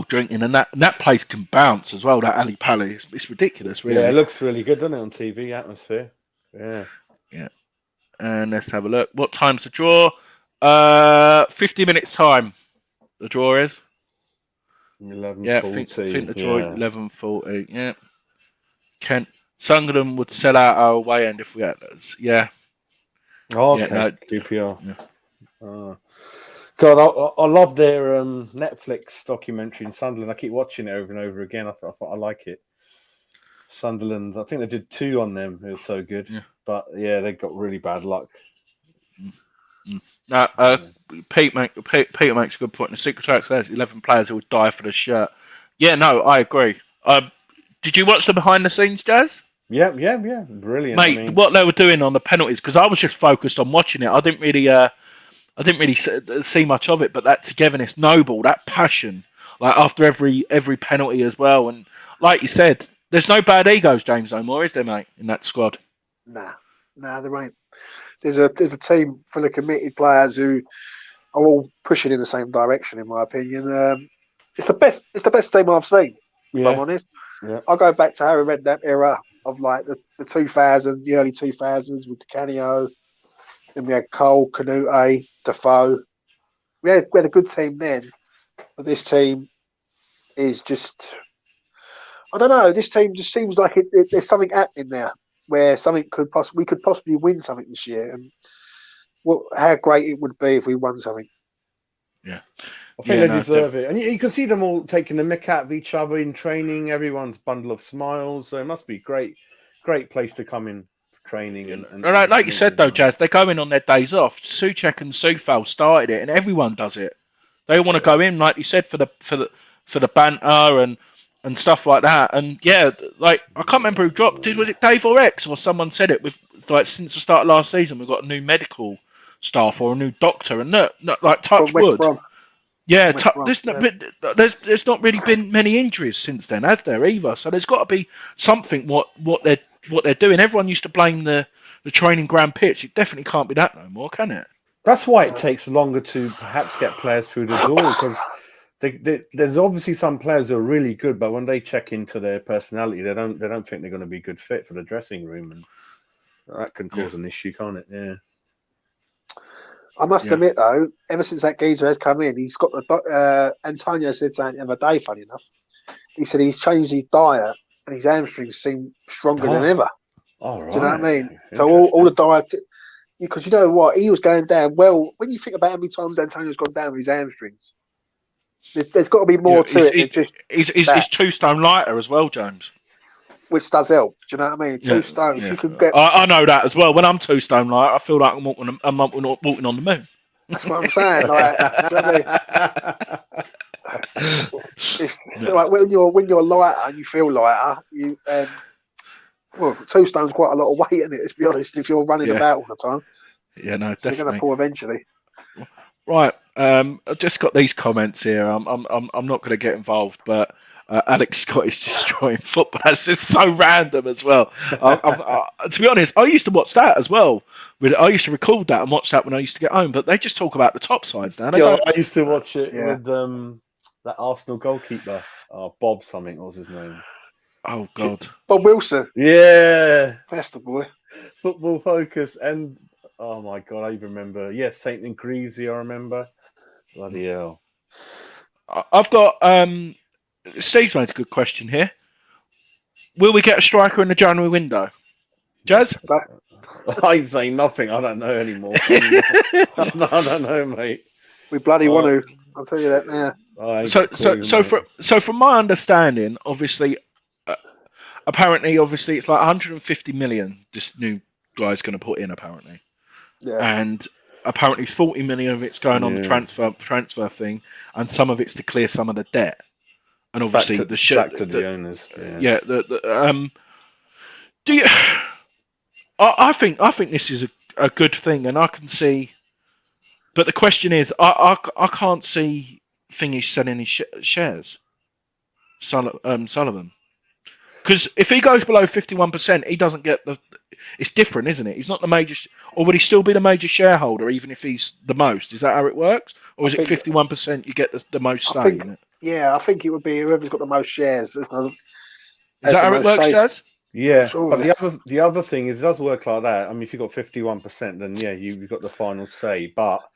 drinking, and that place can bounce as well. That Ali Pally, it's ridiculous, really. Yeah, it looks really good, doesn't it, on TV? Atmosphere. Yeah. And let's have a look. What time's the draw? 50 minutes time. The draw is 11:40. Yeah, I think the draw 11:40. Yeah. Sunderland would sell out our away end if we had those. Yeah. Oh, okay. No, DPR. Yeah. God, I love their Netflix documentary in Sunderland. I keep watching it over and over again. I like it. Sunderland. I think they did 2 on them. It was so good. Yeah. But yeah, they got really bad luck. Peter makes a good point. The Secret Track says 11 players who would die for the shirt. Yeah, no, I agree. Did you watch the behind the scenes, Jazz? Yeah, brilliant, mate. What they were doing on the penalties, because I was just focused on watching it. I didn't really see much of it, but that togetherness, noble, that passion, like after every penalty as well, and like you said, there's no bad egos, James, no more, is there, mate, in that squad? Nah, there ain't. There's a team full of committed players who are all pushing in the same direction, in my opinion. It's the best team I've seen. If I'm honest, I'll go back to Harry Redknapp era of like the early 2000s with Canio. Then we had Cole, Canute, Defoe. We had a good team then, but this team is just, I don't know. This team just seems like there's something happening there where we could possibly win something this year, and how great it would be if we won something. Yeah. I think they deserve it. And you can see them all taking the mick out of each other in training. Everyone's bundle of smiles. So it must be a great place to come in for training. And like you said, though, Jazz, they go in on their days off. Suchek and Soufal started it, and everyone does it. They all want to go in, like you said, for the banter and stuff like that. And yeah, like I can't remember who dropped. Was it Dave or X or someone said it? With like since the start of last season, we've got a new medical staff or a new doctor, and like touch wood. Yeah, there's not really been many injuries since then, has there either? So there's got to be something what they're doing. Everyone used to blame the training ground pitch. It definitely can't be that no more, can it? That's why it takes longer to perhaps get players through the door, because there's obviously some players who are really good, but when they check into their personality, they don't think they're going to be a good fit for the dressing room, and that can cause an issue, can't it? Yeah. I must admit, though, ever since that geezer has come in, he's got Antonio said something the other day, funny enough. He said he's changed his diet and his hamstrings seem stronger than ever. All right. Do you know what I mean? So all the diet, because you know what? He was going down. Well, when you think about how many times Antonio's gone down with his hamstrings, there's got to be more to it. He's 2 stone lighter as well, James. Which does help. Do you know what I mean? 2 stones. Yeah. You can get. I know that as well. When I'm 2 stone light, I feel like I'm walking on the moon. That's what I'm saying. Like when you're lighter and you feel lighter, 2 stones quite a lot of weight in it. Let's be honest. If you're running about all the time, no, so definitely. You're going to pull eventually. Right. I've just got these comments here. I'm not going to get involved, but Alex Scott is destroying football. That's just so random as well. To be honest, I used to watch that as well. I used to record that and watch that when I used to get home. But they just talk about the top sides now. I used to watch it with that Arsenal goalkeeper, Bob something. What was his name? Oh God, Bob Wilson. Yeah, that's the boy. Football Focus, and oh my God, I even remember. Yes, Saint and Greavesy, I remember. Bloody hell! I've got Steve's made a good question here. Will we get a striker in the January window? Jazz? I ain't saying nothing. I don't know anymore. I don't know, mate. We bloody want to. I'll tell you that now. So from my understanding, obviously, obviously, it's like 150 million. This new guy's going to put in apparently, and apparently 40 million of it's going on the transfer thing, and some of it's to clear some of the debt. And obviously back to the owners. Yeah. Do you? I think this is a good thing, and I can see. But the question is, I can't see Thingy selling any shares. Sullivan, because if he goes below 51%, he doesn't get the. It's different, isn't it? He's not the major, or would he still be the major shareholder even if he's the most? Is that how it works, or is it 51% you get the most say in it? Yeah, I think it would be whoever's got the most shares. Is that how it works, Jazz? Yeah, sure, but the other thing is, it does work like that. I mean, if you've got 51%, then you've got the final say. But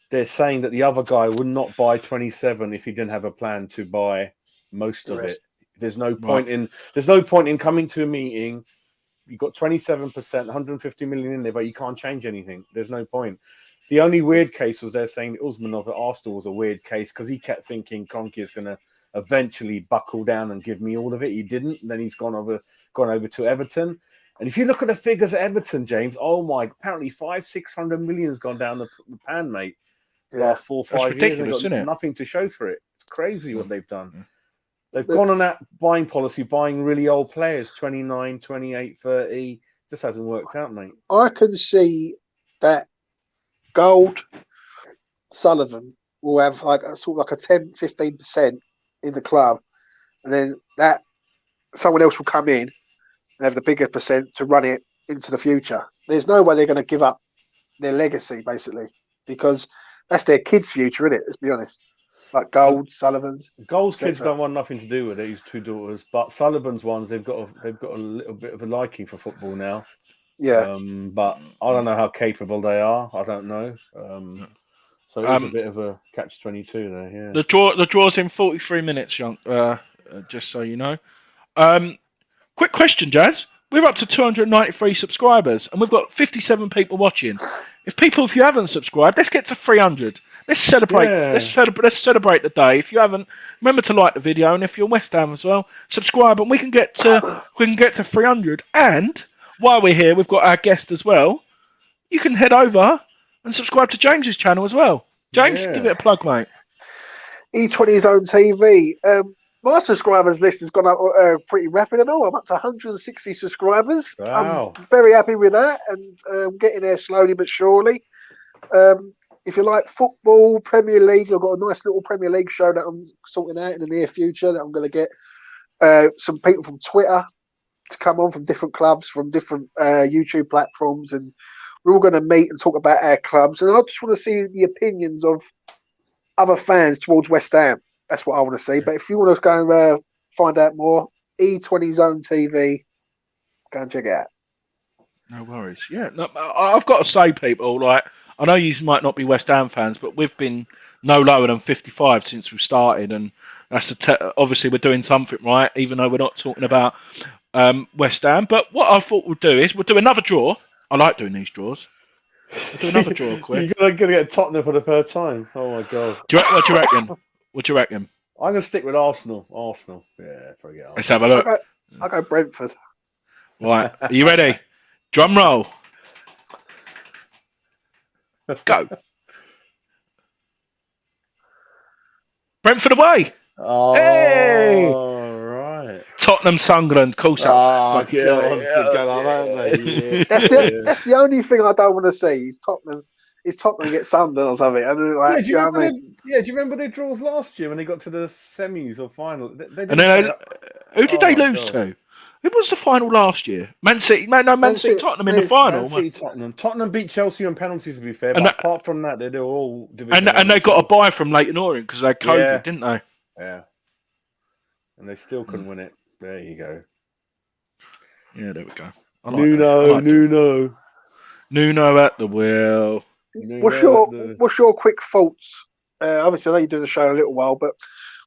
they're saying that the other guy would not buy 27 if he didn't have a plan to buy most of it. There's no point in coming to a meeting. You've got 27%, 150 million in there, but you can't change anything. There's no point. The only weird case was they're saying Usmanov at Arsenal was a weird case because he kept thinking Kroenke is going to eventually buckle down and give me all of it. He didn't. And then he's gone over to Everton. And if you look at the figures at Everton, James, apparently 500-600 million has gone down the pan, mate. Last 4 or 5 years, they've got nothing to show for it. It's crazy what they've done. They've gone on that buying policy, buying really old players, 29, 28, 30. Just hasn't worked out, mate. I can see that Gold Sullivan will have like a 10-15% in the club, and then that someone else will come in and have the bigger percent to run it into the future. There's no way they're going to give up their legacy, basically, because that's their kids' future, isn't it? Let's be honest. Like Sullivan's. Gold's kids don't want nothing to do with it. His 2 daughters, but Sullivan's ones, they've got a little bit of a liking for football now. Yeah. But I don't know how capable they are. I don't know. So it's a bit of a catch-22 there. Yeah. The draw's in 43 minutes, young. Just so you know. Quick question, Jazz. We're up to 293 subscribers, and we've got 57 people watching. If you haven't subscribed, let's get to 300. Let's celebrate. Yeah. Let's celebrate the day. If you haven't, remember to like the video, and if you're West Ham as well, subscribe, and we can get to 300. And while we're here, we've got our guest as well. You can head over and subscribe to James's channel as well. James, give it a plug, mate. E20's own TV. My subscribers list has gone up pretty rapid. I'm up to 160 subscribers. Wow. I'm very happy with that, and getting there slowly but surely. If you like football, Premier League, I've got a nice little Premier League show that I'm sorting out in the near future that I'm going to get some people from Twitter to come on from different clubs, from different YouTube platforms, and we're all going to meet and talk about our clubs. And I just want to see the opinions of other fans towards West Ham. That's what I want to see. But if you want to go and find out more, E20 Zone TV, go and check it out. No worries. Yeah, no, I've got to say, people, like, I know you might not be West Ham fans, but we've been no lower than 55 since we've started, and that's obviously we're doing something right, even though we're not talking about West Ham. But what I thought we'll do is we'll do another draw. I like doing these draws. We'll do another draw quick. You're going to get Tottenham for the third time. Oh my God! What do you reckon? What do you reckon? I'm going to stick with Arsenal. Yeah, forget Arsenal. Let's have a look. I'll go Brentford. Right, are you ready? Drum roll. Go. Brentford away. Oh, hey! Right. Tottenham, Sunderland, course. That's the only thing I don't want to see is Tottenham it's Tottenham against Sunderland or something. And like, do you remember their draws last year when they got to the semis or final? They didn't who did they lose to? Who was the final last year? Man City. Man City. Tottenham in the final. Man City, Tottenham. Tottenham beat Chelsea on penalties, to be fair. But apart from that, they were all division. And they got a bye from Leighton Orient because they had COVID, didn't they? Yeah. And they still couldn't win it. There you go. Yeah, there we go. Nuno at the wheel. What's your quick thoughts? Obviously, I know you're doing the show a little while, but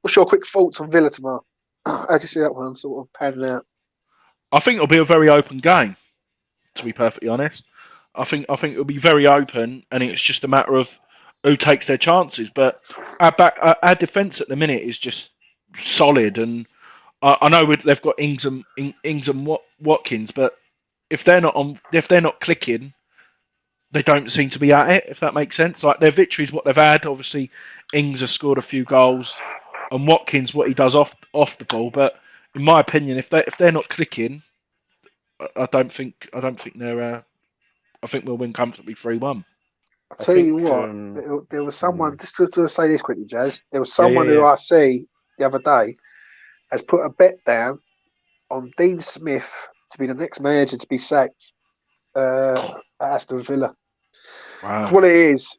what's your quick thoughts on Villa tomorrow? How do you see that one sort of panning out? I think it'll be a very open game, to be perfectly honest. I think it'll be very open, and it's just a matter of who takes their chances. But our defence at the minute is just solid, and I know they've got Ings and Watkins, but if they're not clicking, they don't seem to be at it. If that makes sense, like their victories, what they've had. Obviously, Ings has scored a few goals, and Watkins what he does off the ball. But in my opinion, if they're not clicking, I don't think they're. I think we'll win comfortably 3-1. I'll tell you what, there was someone, just to say this quickly, Jazz, there was someone who I see the other day has put a bet down on Dean Smith to be the next manager to be sacked at Aston Villa. Wow. What it is,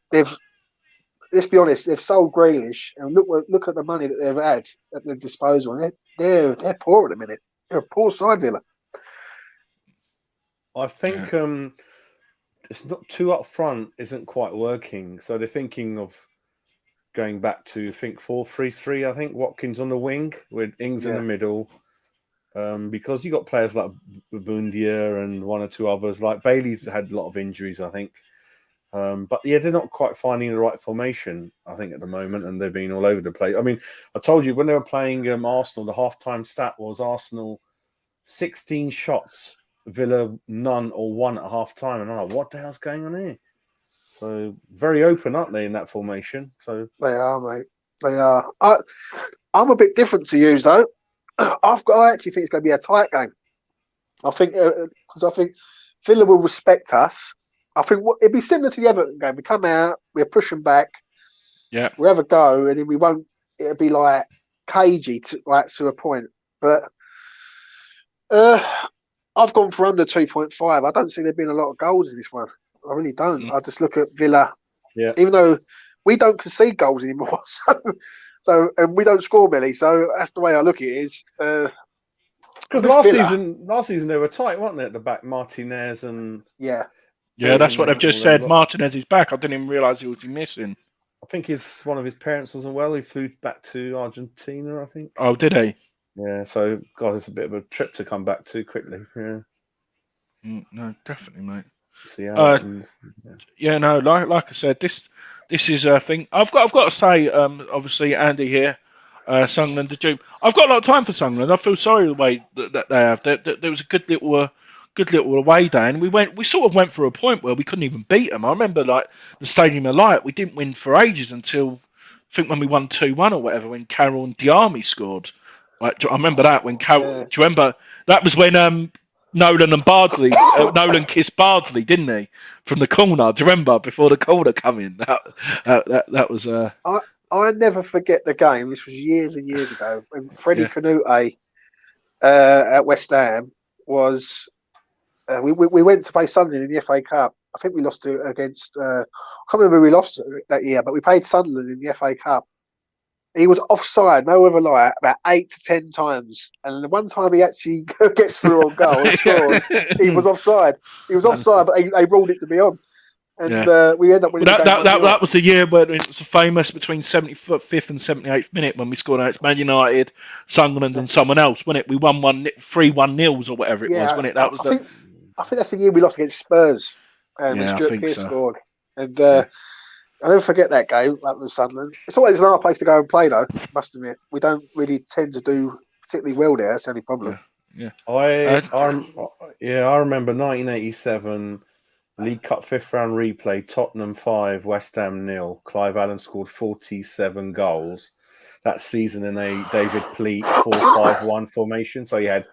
let's be honest, they've sold Grealish, and look at the money that they've had at their disposal. They're poor at the minute. They're a poor side, Villa. I think it's not too up front isn't quite working, so they're thinking of going back to 4-3-3. I think Watkins on the wing with Ings in the middle, because you got players like Bundia and one or two others. Like Bailey's had a lot of injuries, I think. But they're not quite finding the right formation, I think, at the moment, and they've been all over the place. I mean, I told you when they were playing Arsenal, the half-time stat was Arsenal 16 shots, Villa none or one at half-time, and I'm like, what the hell's going on here? So very open, aren't they, in that formation? So they are, mate. They are. I'm a bit different to you, though. I actually think it's going to be a tight game. I think because I think Villa will respect us. I think it'd be similar to the Everton game. We come out, we're pushing back, we have a go, and then we won't. It'll be like cagey to a point. But I've gone for under 2.5. I don't see there being a lot of goals in this one. I really don't. I just look at Villa. Yeah. Even though we don't concede goals anymore, so and we don't score many. So that's the way I look at it. Is because last season they were tight, weren't they, at the back? Martinez and yeah, that's what they've just said. Martinez is back. I didn't even realise he was missing. I think one of his parents wasn't well. He flew back to Argentina, I think. Oh, did he? Yeah. So God, it's a bit of a trip to come back to quickly. Yeah. No, definitely, mate. See how no, like I said, this is a thing. I've got to say, obviously Andy here, Sunderland, the Duke. I've got a lot of time for Sunderland. I feel sorry the way that they have. There was a good little away day, and we sort of went for a point where we couldn't even beat them. I remember like the Stadium of Light, we didn't win for ages until I think when we won 2-1 or whatever when Carroll and Diarmi scored. Like, I remember that when Carroll. Do you remember that was when Nolan and Bardsley, Nolan kissed Bardsley, didn't he, from the corner? Do you remember before the corner come in? That was. I never forget the game. This was years and years ago when Freddie Canute at West Ham was. We went to play Sunderland in the FA Cup. I think we lost against. I can't remember who we lost that year, but we played Sunderland in the FA Cup. He was offside, no other lie, about 8 to 10 times. And the one time he actually gets through on goal and scores, he was offside. He was offside, but they ruled it to be on. And we end up winning. That was the year where it was famous between 75th and 78th minute when we scored against Man United, Sunderland, and someone else, wasn't it? We won 3-1 nils or whatever it was, wasn't it? I think that's the year we lost against Spurs. And Stuart Pearce scored. And I'll never forget that game, that was Sunderland. It's always another place to go and play, though, must admit. We don't really tend to do particularly well there. That's the only problem. Yeah. I remember 1987, League Cup 5th round replay, Tottenham 5, West Ham 0. Clive Allen scored 47 goals that season in a David Pleat 4-5-1 formation. So you had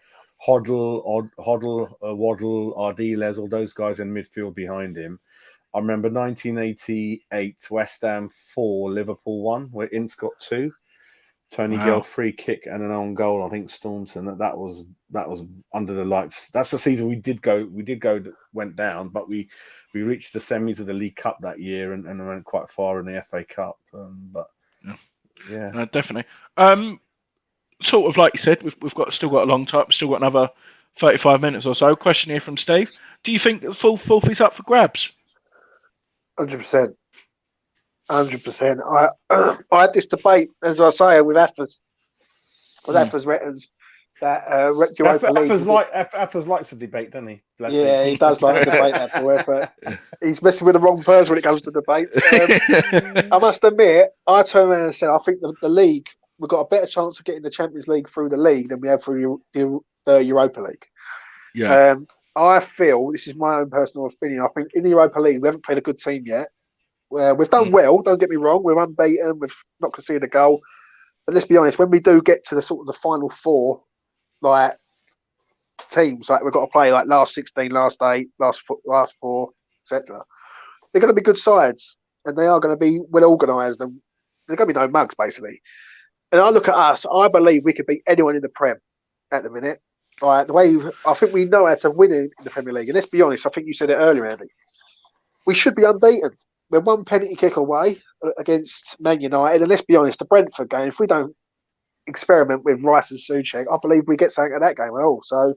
Hoddle, Waddle, Ardiles, all those guys in midfield behind him. I remember 1988 West Ham 4, Liverpool 1, where Ince got 2. Tony Gill free kick and an own goal. I think Staunton. That was under the lights. That's the season we did go. Went down, but we reached the semis of the League Cup that year and went quite far in the FA Cup. Definitely. Sort of like you said, we've still got a long time. Still got another 35 minutes or so. Question here from Steve: do you think the fourth is up for grabs? 100%. 100%. I had this debate, as I say, with Athers. With Athers Retters. That Athers likes a debate, doesn't he? He does like a debate, that boy, but he's messing with the wrong person when it comes to debates. I must admit, I turned around and said, I think the league, we've got a better chance of getting the Champions League through the league than we have through the Europa League. Yeah. I feel, this is my own personal opinion, I think in the Europa League, we haven't played a good team yet. We've done well, don't get me wrong. We're unbeaten, we've not conceded a goal. But let's be honest, when we do get to the sort of the final 4, like teams, like we've got to play like last 16, last 8, last 4, etc. They're going to be good sides, and they are going to be well organised, and they're going to be no mugs basically. And I look at us, I believe we could beat anyone in the Prem at the minute. Like the way I think we know how to win in the Premier League. And let's be honest, I think you said it earlier, Andy. We should be unbeaten. We're one penalty kick away against Man United, and let's be honest, the Brentford game, if we don't experiment with Rice and Souček, I believe we get something at that game at all. So,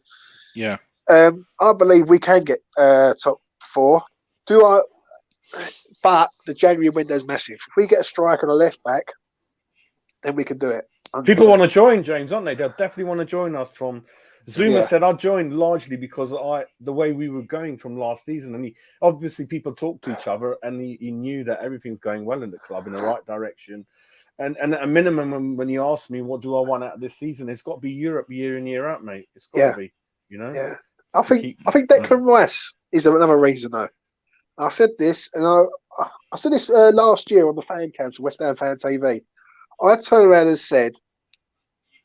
yeah, I believe we can get top 4. But the January window's massive. If we get a striker and a left back, then we can do it. People want to join, James, aren't they? They'll definitely want to join us. From Zuma said, I joined largely because the way we were going from last season, and obviously people talk to each other, and he knew that everything's going well in the club in the right direction. And at a minimum, when you ask me what do I want out of this season, it's got to be Europe year in year out, mate. It's got to be, Yeah, I think Declan Rice is another reason though. I said this, and I said this last year on the fan council, West Ham Fan TV. I turned around and said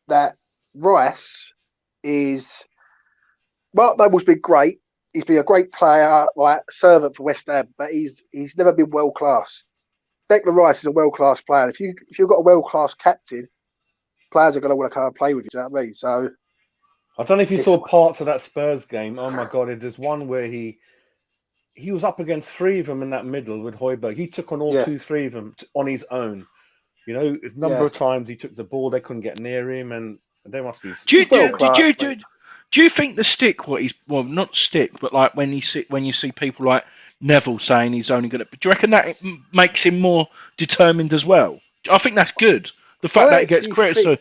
that Rice is, Mark Noble's been great. He's been a great player, like servant for West Ham, but he's never been world class. Declan Rice is a world class player. If you've got a world class captain, players are going to want to come and play with you. Do you know what I mean? So I don't know if you saw parts of that Spurs game. Oh my God! There's one where he was up against 3 of them in that middle with Højbjerg. He took on all 2-3 of them on his own. You know, a number of times he took the ball, they couldn't get near him, and they must be. Do you think the stick? Not stick, but like when you see people like Neville saying he's only going to. Do you reckon that it makes him more determined as well? I think that's good. The fact that he gets criticised.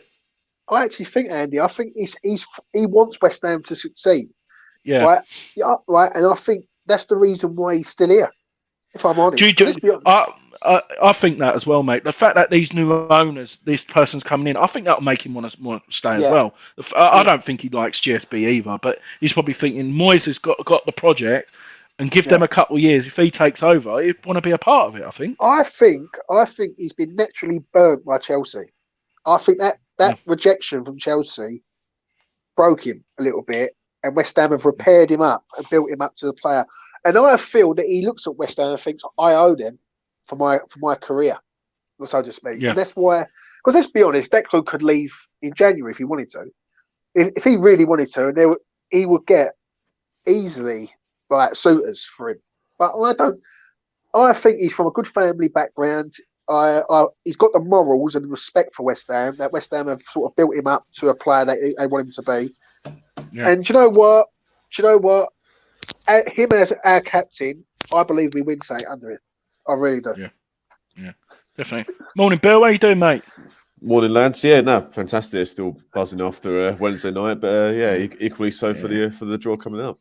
I actually think, Andy, I think he wants West Ham to succeed. Yeah. Right. Yeah. Right. And I think that's the reason why he's still here. If I'm honest. I think that as well, mate. The fact that these new owners, this person's coming in, I think that'll make him want to stay as well. I don't think he likes GSB either, but he's probably thinking Moyes has got the project, and give them a couple of years. If he takes over, he'd want to be a part of it. I think. I think he's been naturally burnt by Chelsea. I think that rejection from Chelsea broke him a little bit, and West Ham have repaired him up and built him up to the player. And I feel that he looks at West Ham and thinks, I owe them for my career, so to speak. Yeah. And that's why, because let's be honest, Declan could leave in January if he wanted to. If he really wanted to, and he would get easily like suitors for him. But I think he's from a good family background. He's got the morals and respect for West Ham, that West Ham have sort of built him up to a player that they want him to be. Yeah. And do you know what? Him as our captain, I believe we win something under it. I really do. Yeah, definitely. Morning, Bill. How you doing, mate? Morning, lads. Yeah, no, fantastic. Still buzzing after Wednesday night, but equally so for the draw coming up.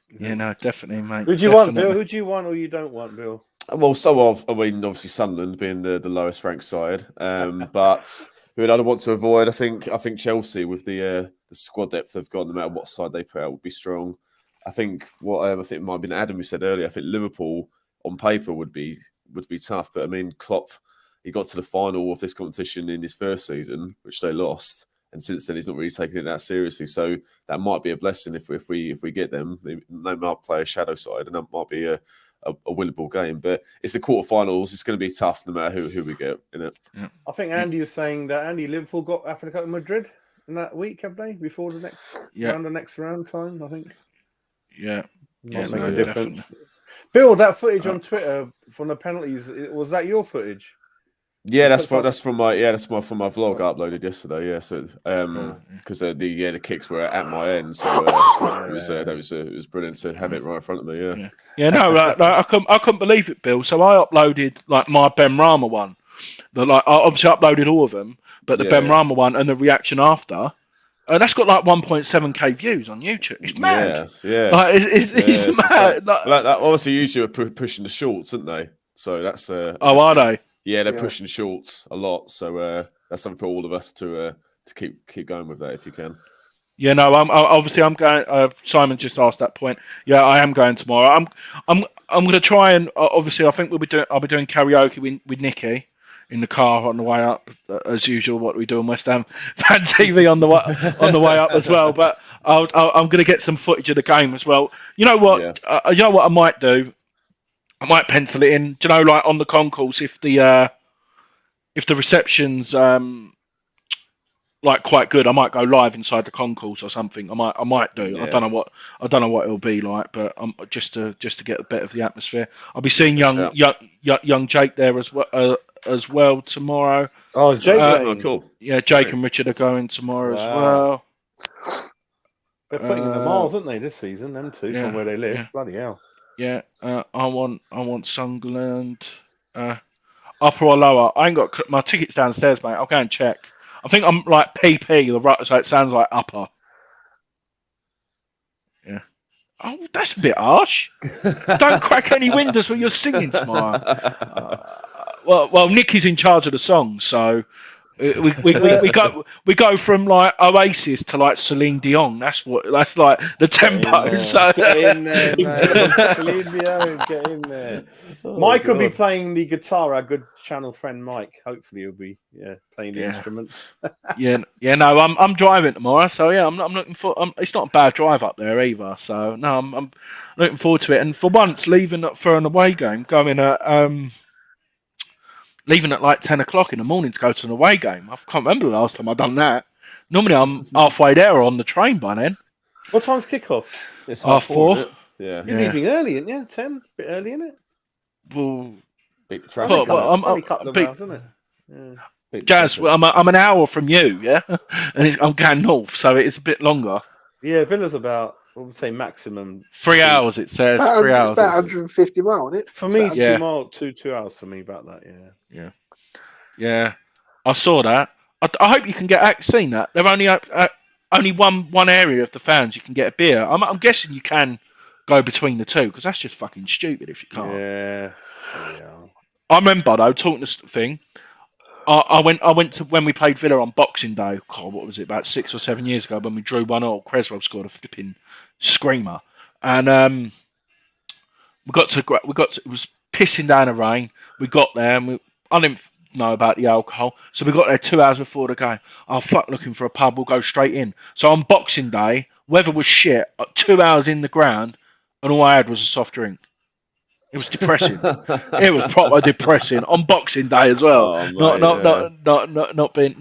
Yeah, no, definitely, mate. Who do you want, Bill? Who do you want or you don't want, Bill? Well, obviously Sunderland being the lowest ranked side, but who I'd want to avoid. I think Chelsea with the squad depth they've got, no matter what side they put out, would be strong. I think I think it might have been Adam who said earlier. I think Liverpool on paper would be tough, but I mean Klopp, he got to the final of this competition in his first season, which they lost, and since then he's not really taken it that seriously. So that might be a blessing if we get them. They might play a shadow side, and that might be a a winnable game. But it's the quarterfinals. It's going to be tough no matter who we get in it. Yeah. I think Andy was saying that Liverpool got Atletico Madrid in that week, have they? Before the next round time, I think. Yeah. Make a difference. Definitely. Bill, that footage on Twitter from the penalties, was that your footage? Yeah, that's from my vlog I uploaded yesterday. Yeah, so because the kicks were at my end, so it was brilliant to have it right in front of me. I couldn't believe it, Bill. So I uploaded like my Ben Rama one. I obviously uploaded all of them, but the Ben Rama one and the reaction after. That's got like 1.7k views on YouTube. It's mad. Yeah. Like, it's mad. So, that obviously usually are pushing the shorts, aren't they? So that's are they? Yeah, they're pushing shorts a lot. So that's something for all of us to keep going with that if you can. Yeah, no, I'm going. Simon just asked that point. Yeah, I am going tomorrow. I'm going to try and obviously I think I'll be doing karaoke with Nikki in the car on the way up, as usual. What we do on West Ham Fan TV on the way up as well. But I'm going to get some footage of the game as well. You know what? You know what I might do? I might pencil it in. Do you know, like on the concourse, if the reception's like quite good, I might go live inside the concourse or something. I might do. Yeah. I don't know what it'll be like, but just to get a bit of the atmosphere. I'll be seeing young Jake there as well tomorrow. Oh, Jake! Cool. Yeah, Jake and Richard are going tomorrow as well. They're putting in the miles, aren't they, this season? Them two from where they live. Yeah. Bloody hell. Yeah, I want Sunderland. Upper or lower? I ain't got my tickets downstairs, mate. I'll go and check. I think I'm like PP, so it sounds like upper. Yeah. Oh, that's a bit harsh. Don't crack any windows when you're singing tomorrow. Well, Nicky's in charge of the song, so we go from like Oasis to like Celine Dion. That's like the tempo. Get in there, man. Celine Dion, get in there. Mike will be playing the guitar. Our good channel friend Mike. Hopefully, he'll be playing the instruments. No, I'm driving tomorrow, so I'm looking for. It's not a bad drive up there either. So no, I'm looking forward to it. And for once, leaving for an away game, going leaving at like 10 o'clock in the morning to go to an away game. I can't remember the last time I've done that. Normally I'm halfway there or on the train by then. What time's kickoff? It's 4:30. Yeah. You're leaving early, aren't you? 10? A bit early, isn't it? Well, beat the traffic. I'm only a couple of hours, isn't it? Yeah. Jazz, I'm an hour from you, yeah? And I'm going north, so it's a bit longer. Yeah, Villa's about, I would say maximum 3 hours, it says. 3 hours. It's about 150 miles, isn't it? For me, it's 2 miles, 2 hours for me about that, Yeah. I saw that. I hope you can seen that. They've only one area of the fans you can get a beer. I'm guessing you can go between the two, because that's just fucking stupid if you can't. Yeah. I remember though, talking to thing. I went to when we played Villa on Boxing Day. God, what was it? About 6 or 7 years ago when we drew 1-1. Creswell scored a flipping screamer, and we got to. It was pissing down the rain. We got there, and I didn't know about the alcohol, so we got there 2 hours before the game. Oh fuck, looking for a pub. We'll go straight in. So on Boxing Day, weather was shit. 2 hours in the ground, and all I had was a soft drink. It was depressing. It was proper depressing on Boxing Day as well. Oh, not being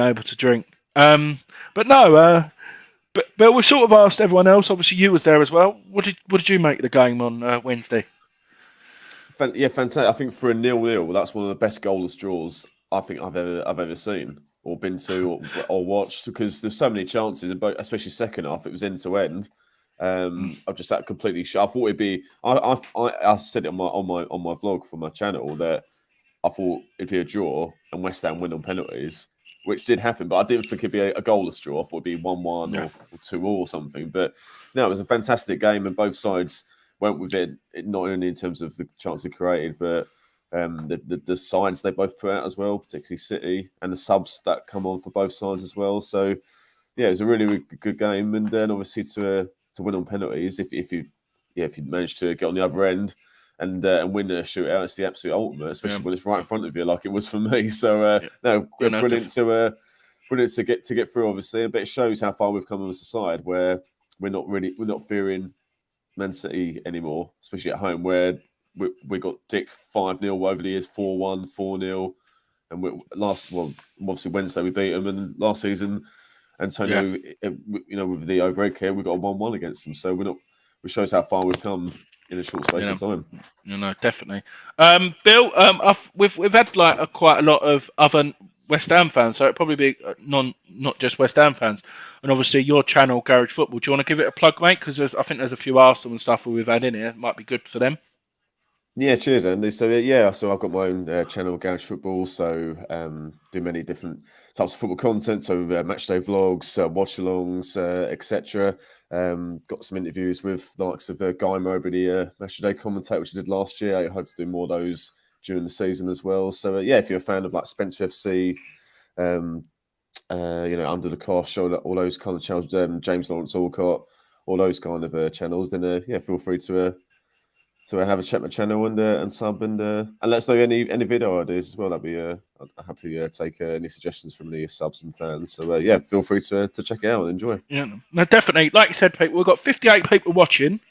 able to drink. But no. But we sort of asked everyone else. Obviously, you was there as well. What did you make of the game on Wednesday? Yeah, fantastic. I think for a 0-0, that's one of the best goalless draws I think I've ever seen or been to or watched, because there's so many chances, especially second half. It was end to end. I've just that completely shut. I thought it'd be. I said it on my vlog for my channel that I thought it'd be a draw and West Ham win on penalties, which did happen. But I didn't think it'd be a goalless draw. I thought it'd be 1-1 or 2-2 or something. But no, it was a fantastic game, and both sides went with it. Not only in terms of the chances created, but the sides they both put out as well, particularly City, and the subs that come on for both sides as well. So yeah, it was a really, really good game, and then obviously to win on penalties, if you manage to get on the other end and win a shootout, it's the absolute ultimate, especially when it's right in front of you, like it was for me. So brilliant to get through, obviously. But it shows how far we've come as a side, where we're not fearing Man City anymore, especially at home, where we got dicked 5-0 over the years, 4-1, 4-0. And obviously Wednesday we beat them, and last season, Antonio, with the overhead care, we got a 1-1 against them. So it shows how far we've come in a short space of time. Definitely. Bill, we've had quite a lot of other West Ham fans, so it'd probably be not just West Ham fans, and obviously your channel, Garage Football. Do you want to give it a plug, mate? Because I think there's a few Arsenal and stuff we've had in here. It might be good for them. Yeah, cheers, Andy. So so I've got my own channel, Garage Football. So do many different types of football content. So matchday vlogs, watch-alongs, etc. Got some interviews with the likes of Guy Mowbray, the matchday commentator, which I did last year. I hope to do more of those during the season as well. So if you're a fan of like Spencer FC, Under the Cosh, all those kind of channels, James Lawrence Alcott, all those kind of channels, then feel free to have a check my channel and sub and let us know any video ideas as well. That'd be I'd happily take any suggestions from the subs and fans. So feel free to check it out and enjoy. Yeah, no, definitely. Like you said, people, we've got 58 people watching,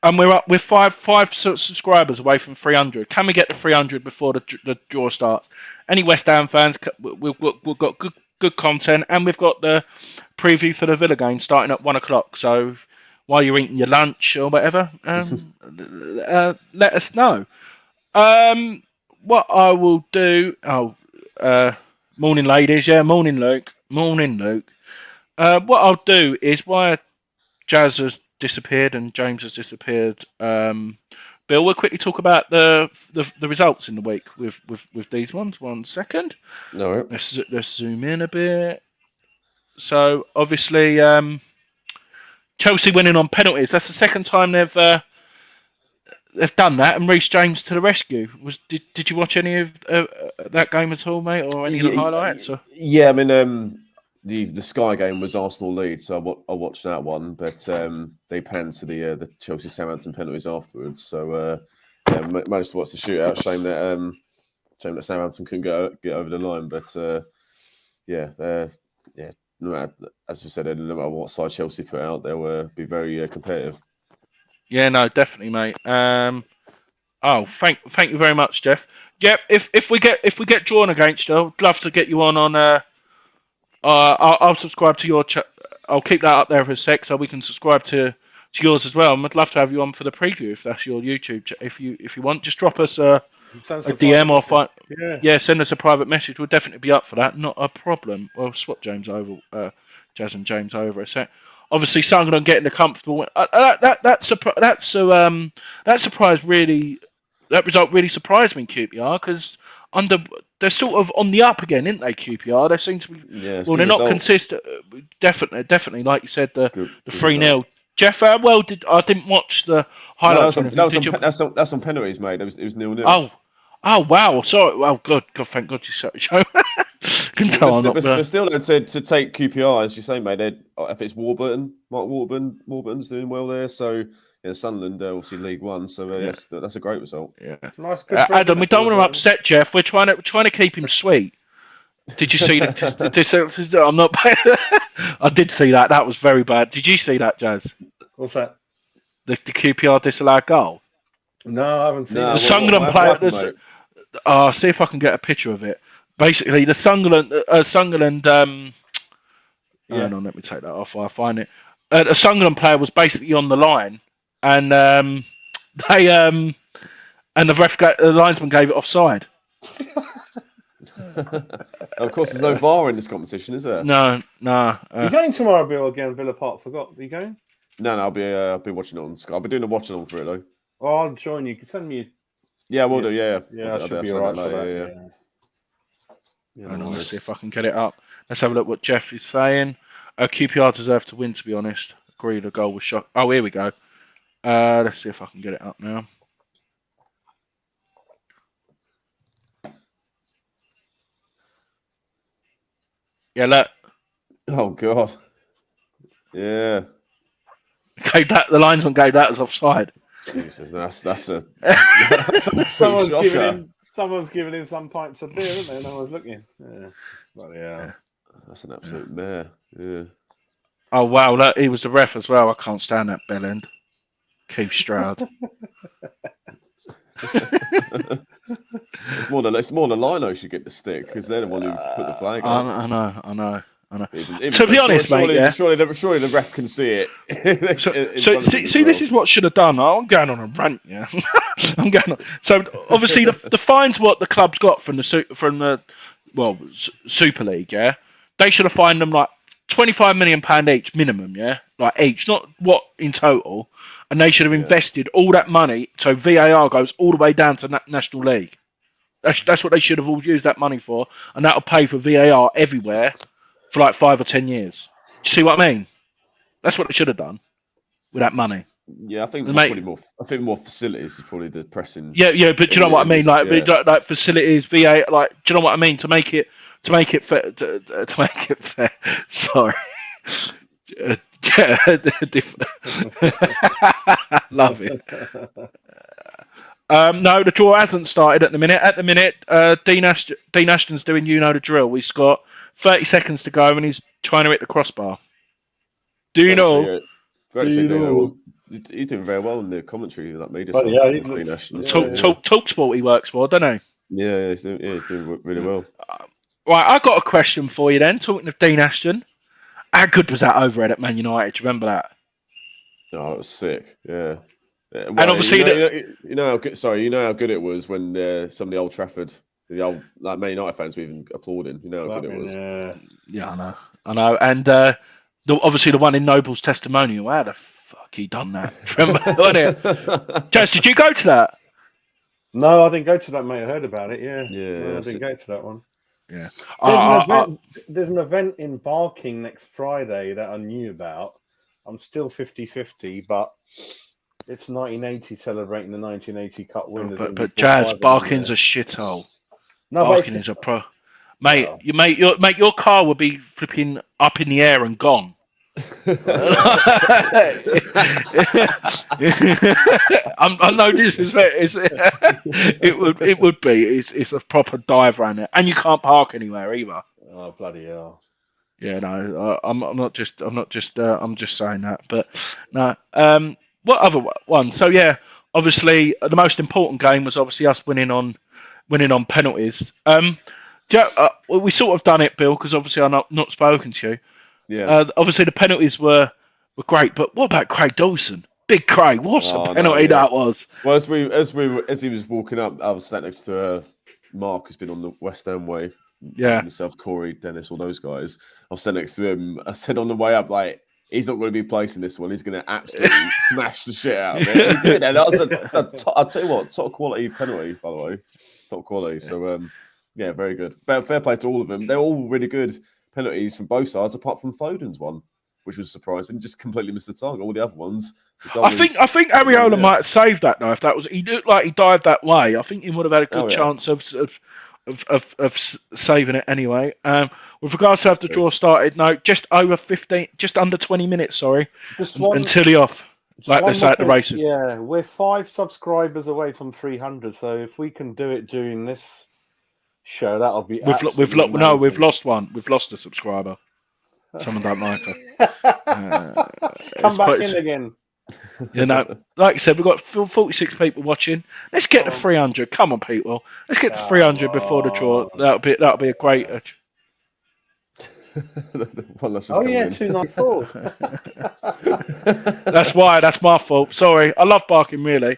and we're up with five subscribers away from 300. Can we get to 300 before the draw starts? Any West Ham fans? We've got good content, and we've got the preview for the Villa game starting at 1:00. So while you're eating your lunch or whatever, let us know. What I will do... morning, ladies. Yeah, morning, Luke. Morning, Luke. What I'll do is, while Jazz has disappeared and James has disappeared, Bill, we'll quickly talk about the results in the week with these ones. 1 second. All right. Let's zoom in a bit. So, obviously... Chelsea winning on penalties. That's the second time they've done that, and Reece James to the rescue. Did you watch any of that game at all, mate, or any of the highlights? Or? Yeah, I mean, the Sky game was Arsenal lead, so I watched that one, but they panned to the Chelsea Southampton penalties afterwards. So managed to watch the shootout. Shame that Southampton couldn't get over the line, but no matter, as we said, no matter what side Chelsea put out, they'll be very competitive. Yeah, no, definitely, mate. Thank you very much, Jeff. Yeah, if we get drawn against you, I'd love to get you on. I'll subscribe to your. I'll keep that up there for a sec, so we can subscribe to yours as well. And I'd love to have you on for the preview if that's your YouTube. If you want, just drop us a DM or send us a private message. We'll definitely be up for that. Not a problem. We'll swap Jazz and James over a sec. Obviously, Sunderland getting the comfortable win. That result really surprised me, QPR, because they're sort of on the up again, aren't they? QPR. They seem to be. Yeah, they're not consistent. Definitely, like you said, the 3-0. Jeff, I didn't watch the highlights. That's on penalties, mate. It was 0-0. Oh wow! Sorry. Well, God, thank God you said so. But still, to take QPR, as you say, mate. If it's Mark Warburton's doing well there. So Sunderland, obviously League One. So yes, that's a great result. Yeah, nice. Adam, we don't want to upset Jeff. We're trying to keep him sweet. Did you see that? I'm not. I did see that. That was very bad. Did you see that, Jazz? What's that? The QPR disallowed goal. No, I haven't seen it. The Sunderland player. I'll see if I can get a picture of it. Basically, the Sunderland. Hang on, let me take that off while I find it. The Sunderland player was basically on the line, and the linesman gave it offside. Of course, there's no VAR in this competition, is there? No. You're going tomorrow, Bill, again, Villa Park. Forgot. Are you going? No, I'll be watching it on Sky. I'll be doing a watch along for it though. Oh, I'll join you. You can send me. Yeah, we'll do. Yeah, I should be alright for that. Yeah. Let's see if I can get it up. Let's have a look what Jeff is saying. QPR deserved to win, to be honest. Agreed, the goal was shot. Oh, here we go. Let's see if I can get it up now. Yeah, look. Oh God. Yeah. The linesman gave that as offside. Jesus, that's someone's giving him some pints of beer, isn't they? No one's looking. Yeah. That's an absolute mare. Yeah. Oh wow, look, he was the ref as well. I can't stand that bell end. Keith Stroud. It's more the Lino should get the stick because they're the one who put the flag on. I know. Even To be honest, mate, surely the ref can see it. See, this is what should have done. I'm going on a rant, yeah. I'm going on. So obviously the fines what the club's got from the Super League, yeah. They should have fined them like £25 million each minimum, yeah, like each, not what in total. And they should have invested all that money so VAR goes all the way down to National League. That's what they should have all used that money for, and that'll pay for VAR everywhere for like 5 or 10 years. Do you see what I mean? That's what they should have done with that money. Yeah, I think more facilities is probably the pressing. Yeah, but do you know what I mean? Like facilities, VAR. Like, do you know what I mean? To make it fair. To make it fair. Sorry. Love it. No, the draw hasn't started at the minute. At the minute, Dean Ashton's doing the drill. He's got 30 seconds to go and he's trying to hit the crossbar. Do you know? He's doing very well in the commentary that made us. Dean Ashton. Talk Sport he works for, doesn't he? Yeah, he's doing really well. Right, I got a question for you then. Talking of Dean Ashton, how good was that overhead at Man United? Do you remember that? Oh, it was sick. Yeah. Well, and obviously, you know how good it was when some of the Old Trafford, the old like Man United fans were even applauding. You know how good it was. Yeah, I know. And obviously the one in Noble's testimonial. How the fuck he done that? Remember, wasn't it? Jazz, did you go to that? No, I didn't go to that, mate. I heard about it. Yeah. No, I didn't go to that one. Yeah. There's an event in Barking next Friday that I knew about. I'm still 50-50, but it's 1980 celebrating the 1980 Cup winners. But Jazz, Barking's a shithole. No, Barking is a pro. Mate, your car will be flipping up in the air and gone. I'm no disrespect. It would be. It's a proper dive around there, and you can't park anywhere either. Oh bloody hell! Yeah, no, I'm just saying that. But no, what other one? So yeah, obviously the most important game was obviously us winning on penalties. We sort of done it, Bill, because obviously I'm not spoken to you. Yeah. Obviously the penalties were great, but what about Craig Dawson? Big Craig, what a penalty that was! Well, as he was walking up, I was sat next to Mark, who's been on the West Ham way. Yeah. Myself, Corey, Dennis, all those guys. I was sat next to him. I said on the way up, like, he's not going to be placing this one. He's going to absolutely smash the shit out of it. He did, and that was I'll tell you what, top quality penalty, by the way, top quality. Yeah. So yeah, very good. But fair play to all of them. They're all really good penalties from both sides, apart from Foden's one, which was surprising. Just completely missed the target. All the other ones. I think Areola might have saved that though. If that was, he looked like he dived that way. I think he would have had a good chance of saving it anyway. With regards to how the draw started, no, just over 15, just under 20 minutes. Sorry, until the off. Like they say at the racing. Yeah, we're 5 subscribers away from 300. So if we can do it during this show, that'll be. We've lost one. We've lost a subscriber. Someone don't like her. Come back in again. You know, like I said, we've got 46 people watching. Let's get to 300. Come on, people. Let's get to 300 before the draw. That'll be a great. Oh yeah, 294. That's why. That's my fault. Sorry. I love Barking, really.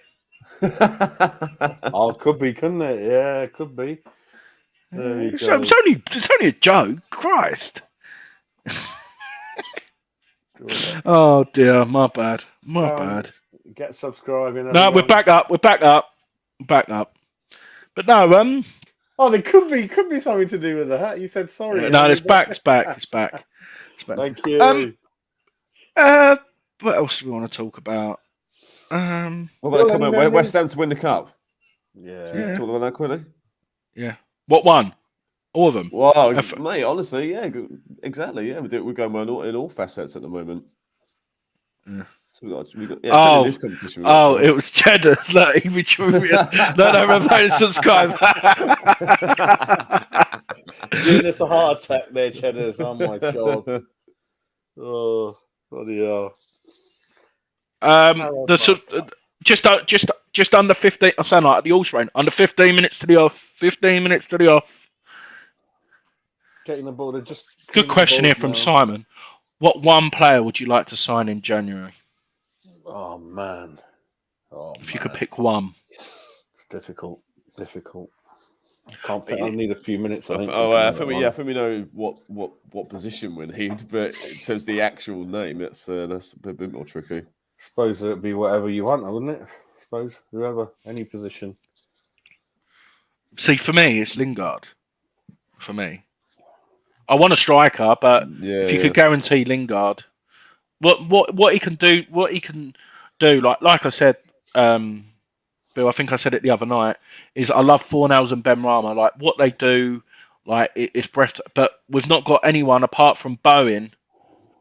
Oh, could be, couldn't it? Yeah, it could be. It's only a joke. Christ. Oh dear, my bad. Get subscribing. No, we're back up. But no, oh, there could be something to do with that. You said sorry. No, it's back. Thank you. What else do we want to talk about? What about West Ham to win the cup? Yeah. Talk about that quickly. Yeah. What one? All of them. Wow, mate. Honestly, yeah, exactly. Yeah, we're going well in all facets at the moment. Yeah. So we got this competition. It was Cheddar's. No, remember subscribe. Giving us a heart attack there, Cheddar's. Oh my god. Oh, bloody hell. Just under 15. I sound like the horse rain. Under 15 minutes to the off. 15 minutes to the off. Getting the ball. Good question here from Simon. What one player would you like to sign in January? Oh man. If you could pick one. Difficult. I can't pick. I need a few minutes. I think. I think we know what position we need, but in terms of the actual name, that's a bit more tricky. I suppose it'd be whatever you want, wouldn't it? I suppose whoever, any position. See, for me, it's Lingard. For me, I want a striker, but if you could guarantee Lingard, what he can do, like I said, Bill, I think I said it the other night, is I love Fornals and Benrahma. Like what they do, like it's breathtaking. But we've not got anyone apart from Bowen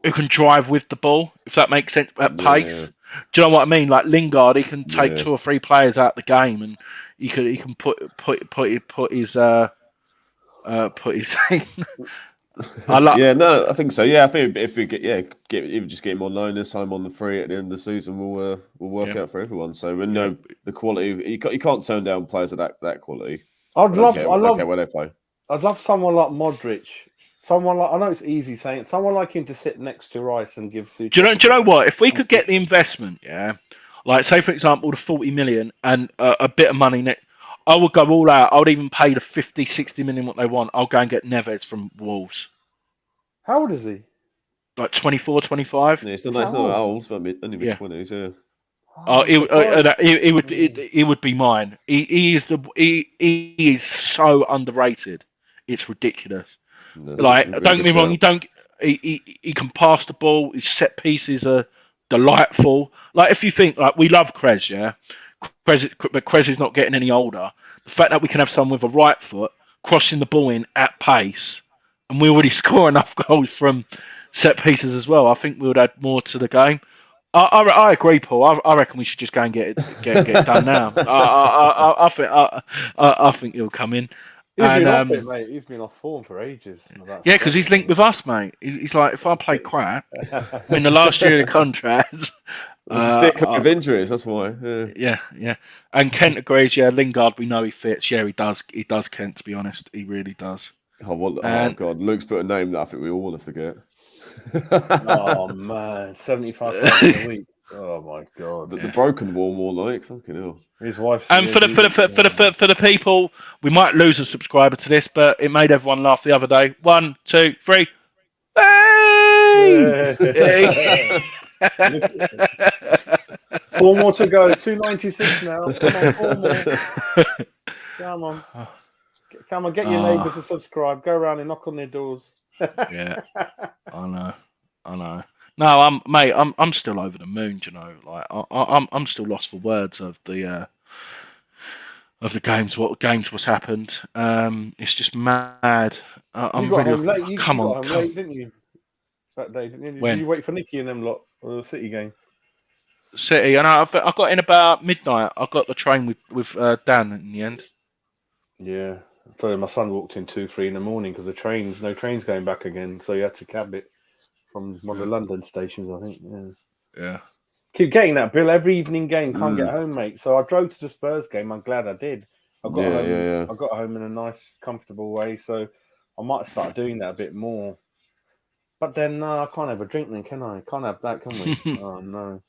who can drive with the ball, if that makes sense, at pace. Do you know what I mean? Like Lingard, he can take 2 or 3 players out the game, and he can put his thing. I think so. Yeah, I think if we get him on loan this time on the free at the end of the season, we'll work out for everyone. So we know the quality. You can't turn down players of that quality. I'd love where they play. I'd love someone like Modric. Someone like, I know it's easy saying it, someone like him to sit next to Rice and give. Do you know what? If we could get the investment, like say for example the 40 million and a bit of money next. I would go all out. I would even pay the 50, 60 million what they want. I'll go and get Neves from Wolves. How old is he? Like 24, 25. Yeah, it's not old, but only mid-20s, He would be mine. He is so underrated. It's ridiculous. Don't get me wrong. He can pass the ball. His set pieces are delightful. Like if you think like we love Krez, but Krez is not getting any older. The fact that we can have someone with a right foot crossing the ball in at pace, and we already score enough goals from set pieces as well. I think we would add more to the game. I agree, Paul. I reckon we should just go and get it done now. I think he'll come in. Mate. He's been off form for ages. Yeah, because he's linked with us, mate. He's like, if I play crap in the last year of the contract. Stick of injuries, that's why. Yeah. And Kent agrees, Lingard, we know he fits. Yeah, he does. He does, Kent, to be honest. He really does. Oh, God. Luke's put a name that I think we all want to forget. Oh, man. 75,000 a week. Oh, my God. The broken wall, more like. Fucking hell. His wife. And for the people, we might lose a subscriber to this, but it made everyone laugh the other day. 1, 2, 3. Hey! 4 more to go. 296 now. Come on, 4 more. Come on. Get your neighbours to subscribe. Go around and knock on their doors. Yeah, I know. No, I'm still over the moon. You know, like I'm still lost for words of the games. What's happened? It's just mad. I'm really. Come on, late, didn't you? That day, didn't you? When? Did you wait for Nicky and them lot for the City game? City, and I got in about midnight. I got the train with Dan in the end. Yeah, so my son walked in 2-3 in the morning because no trains going back again, so you had to cab it from one of the London stations, I think. Yeah. Keep getting that, Bill. Every evening game, can't get home, mate. So I drove to the Spurs game. I'm glad I did. I got home in a nice, comfortable way. So I might start doing that a bit more. But then I can't have a drink then, can I? Can't have that, can we? Oh no.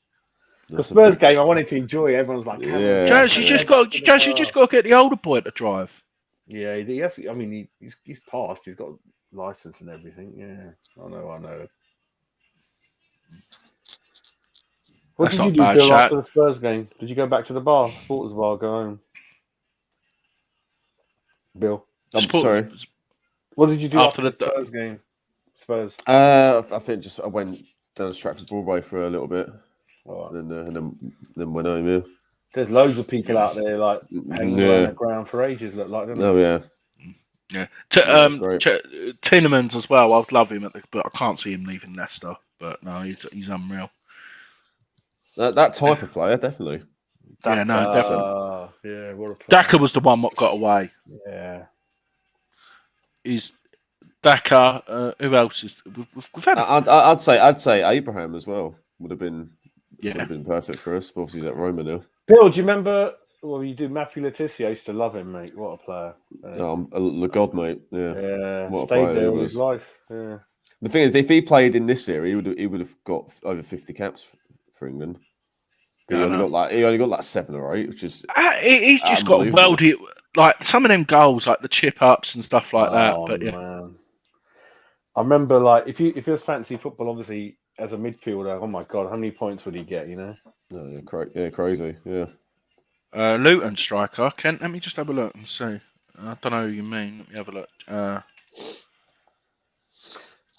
The Spurs game, I wanted to enjoy. Everyone's like, Jazz, you just got to get the older boy to drive. Yeah, he has. I mean, he's passed. He's got a license and everything. Yeah, I know. What did you do, Bill, after the Spurs game? Did you go back to the bar, sports bar, go home? Bill, I'm sorry. What did you do after the Spurs game? I think I went down to Stratford Broadway for a little bit, and then went home. Yeah. There's loads of people out there like hanging around the ground for ages. Look like, don't they? Oh yeah. Yeah. Tielemans as well. I'd love him but I can't see him leaving Leicester. But no, he's unreal. That type of player, definitely. Definitely. Yeah, what a player. Daka was the one that got away. Yeah. He's Daka. Who else is? We've had. I'd say Abraham as well would have been. Would have been perfect for us. But obviously, he's at Roma now. Bill, do you remember? Well, you do. Matthew Letizia. I used to love him, mate. What a player! The god, mate. Yeah, what a player there all his life. Yeah. The thing is, if he played in this era, he would have got over 50 caps for England. He only got like 7 or 8, which is he's just got welded like some of them goals, like the chip ups and stuff like that. But man. I remember, like, if you was fancy football, obviously as a midfielder, oh my god, how many points would he get? You know? Crazy. Yeah. Luton striker. Kent, let me just have a look and see. I don't know who you mean. Let me have a look.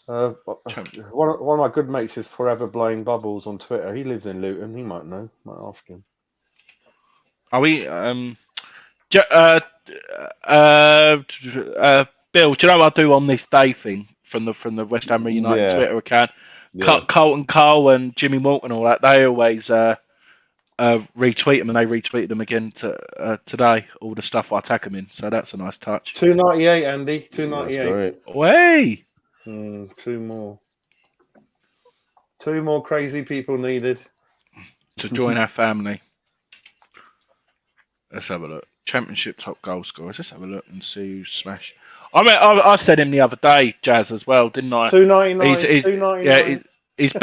One of my good mates is forever blowing bubbles on Twitter. He lives in Luton. He might know. Might ask him. Are we? Bill, do you know what I do on this day thing from the West Ham Reunited Twitter account? Yeah. Carlton Cole and Jimmy Morton, all that. They always retweet them, and they retweeted them again today. All the stuff I tag them in, so that's a nice touch. 298, Andy. 298. Way. 2 more. 2 more crazy people needed to join our family. Let's have a look. Championship top goal scorers. Let's have a look and see who smashed. I mean, I said him the other day, Jazz, as well, didn't I? 299. 299. Yeah, he's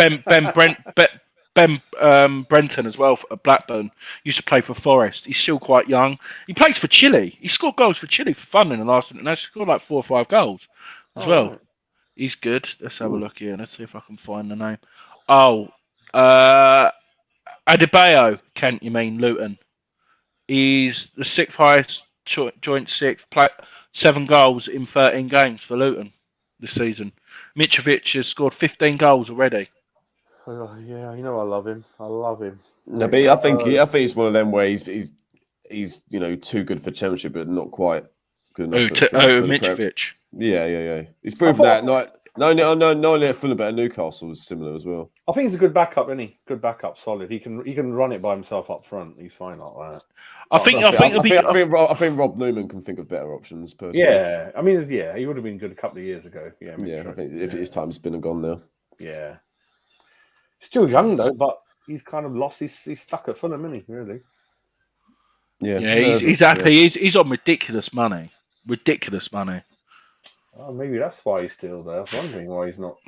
Ben Brenton as well at Blackburn. Used to play for Forest. He's still quite young. He plays for Chile. He scored goals for Chile for fun in the last international. He scored like 4 or 5 goals as well. Right. He's good. Let's have a look here. Let's see if I can find the name. Adebayo, Kent, you mean, Luton. He's the 6th highest, joint 6th. 7 goals in 13 games for Luton this season. Mitrovic has scored 15 goals already. Oh, yeah, I love him. I love him. No, but I think he's one of them where he's too good for Championship, but not quite good enough. Mitrovic. Yeah. He's proven that. Not only at Fulham, but at Newcastle was similar as well. I think he's a good backup, isn't he? Good backup, solid. He can run it by himself up front. He's fine like that. I think Rob Newman can think of better options. Personally. Yeah, I mean, he would have been good a couple of years ago. Yeah, I think if his time's been and gone now. Yeah, still young though, but he's kind of lost. He's stuck at Fulham, isn't he? Really? Yeah, he's happy. Yeah. He's on ridiculous money. Oh, maybe that's why he's still there. I was wondering why he's not.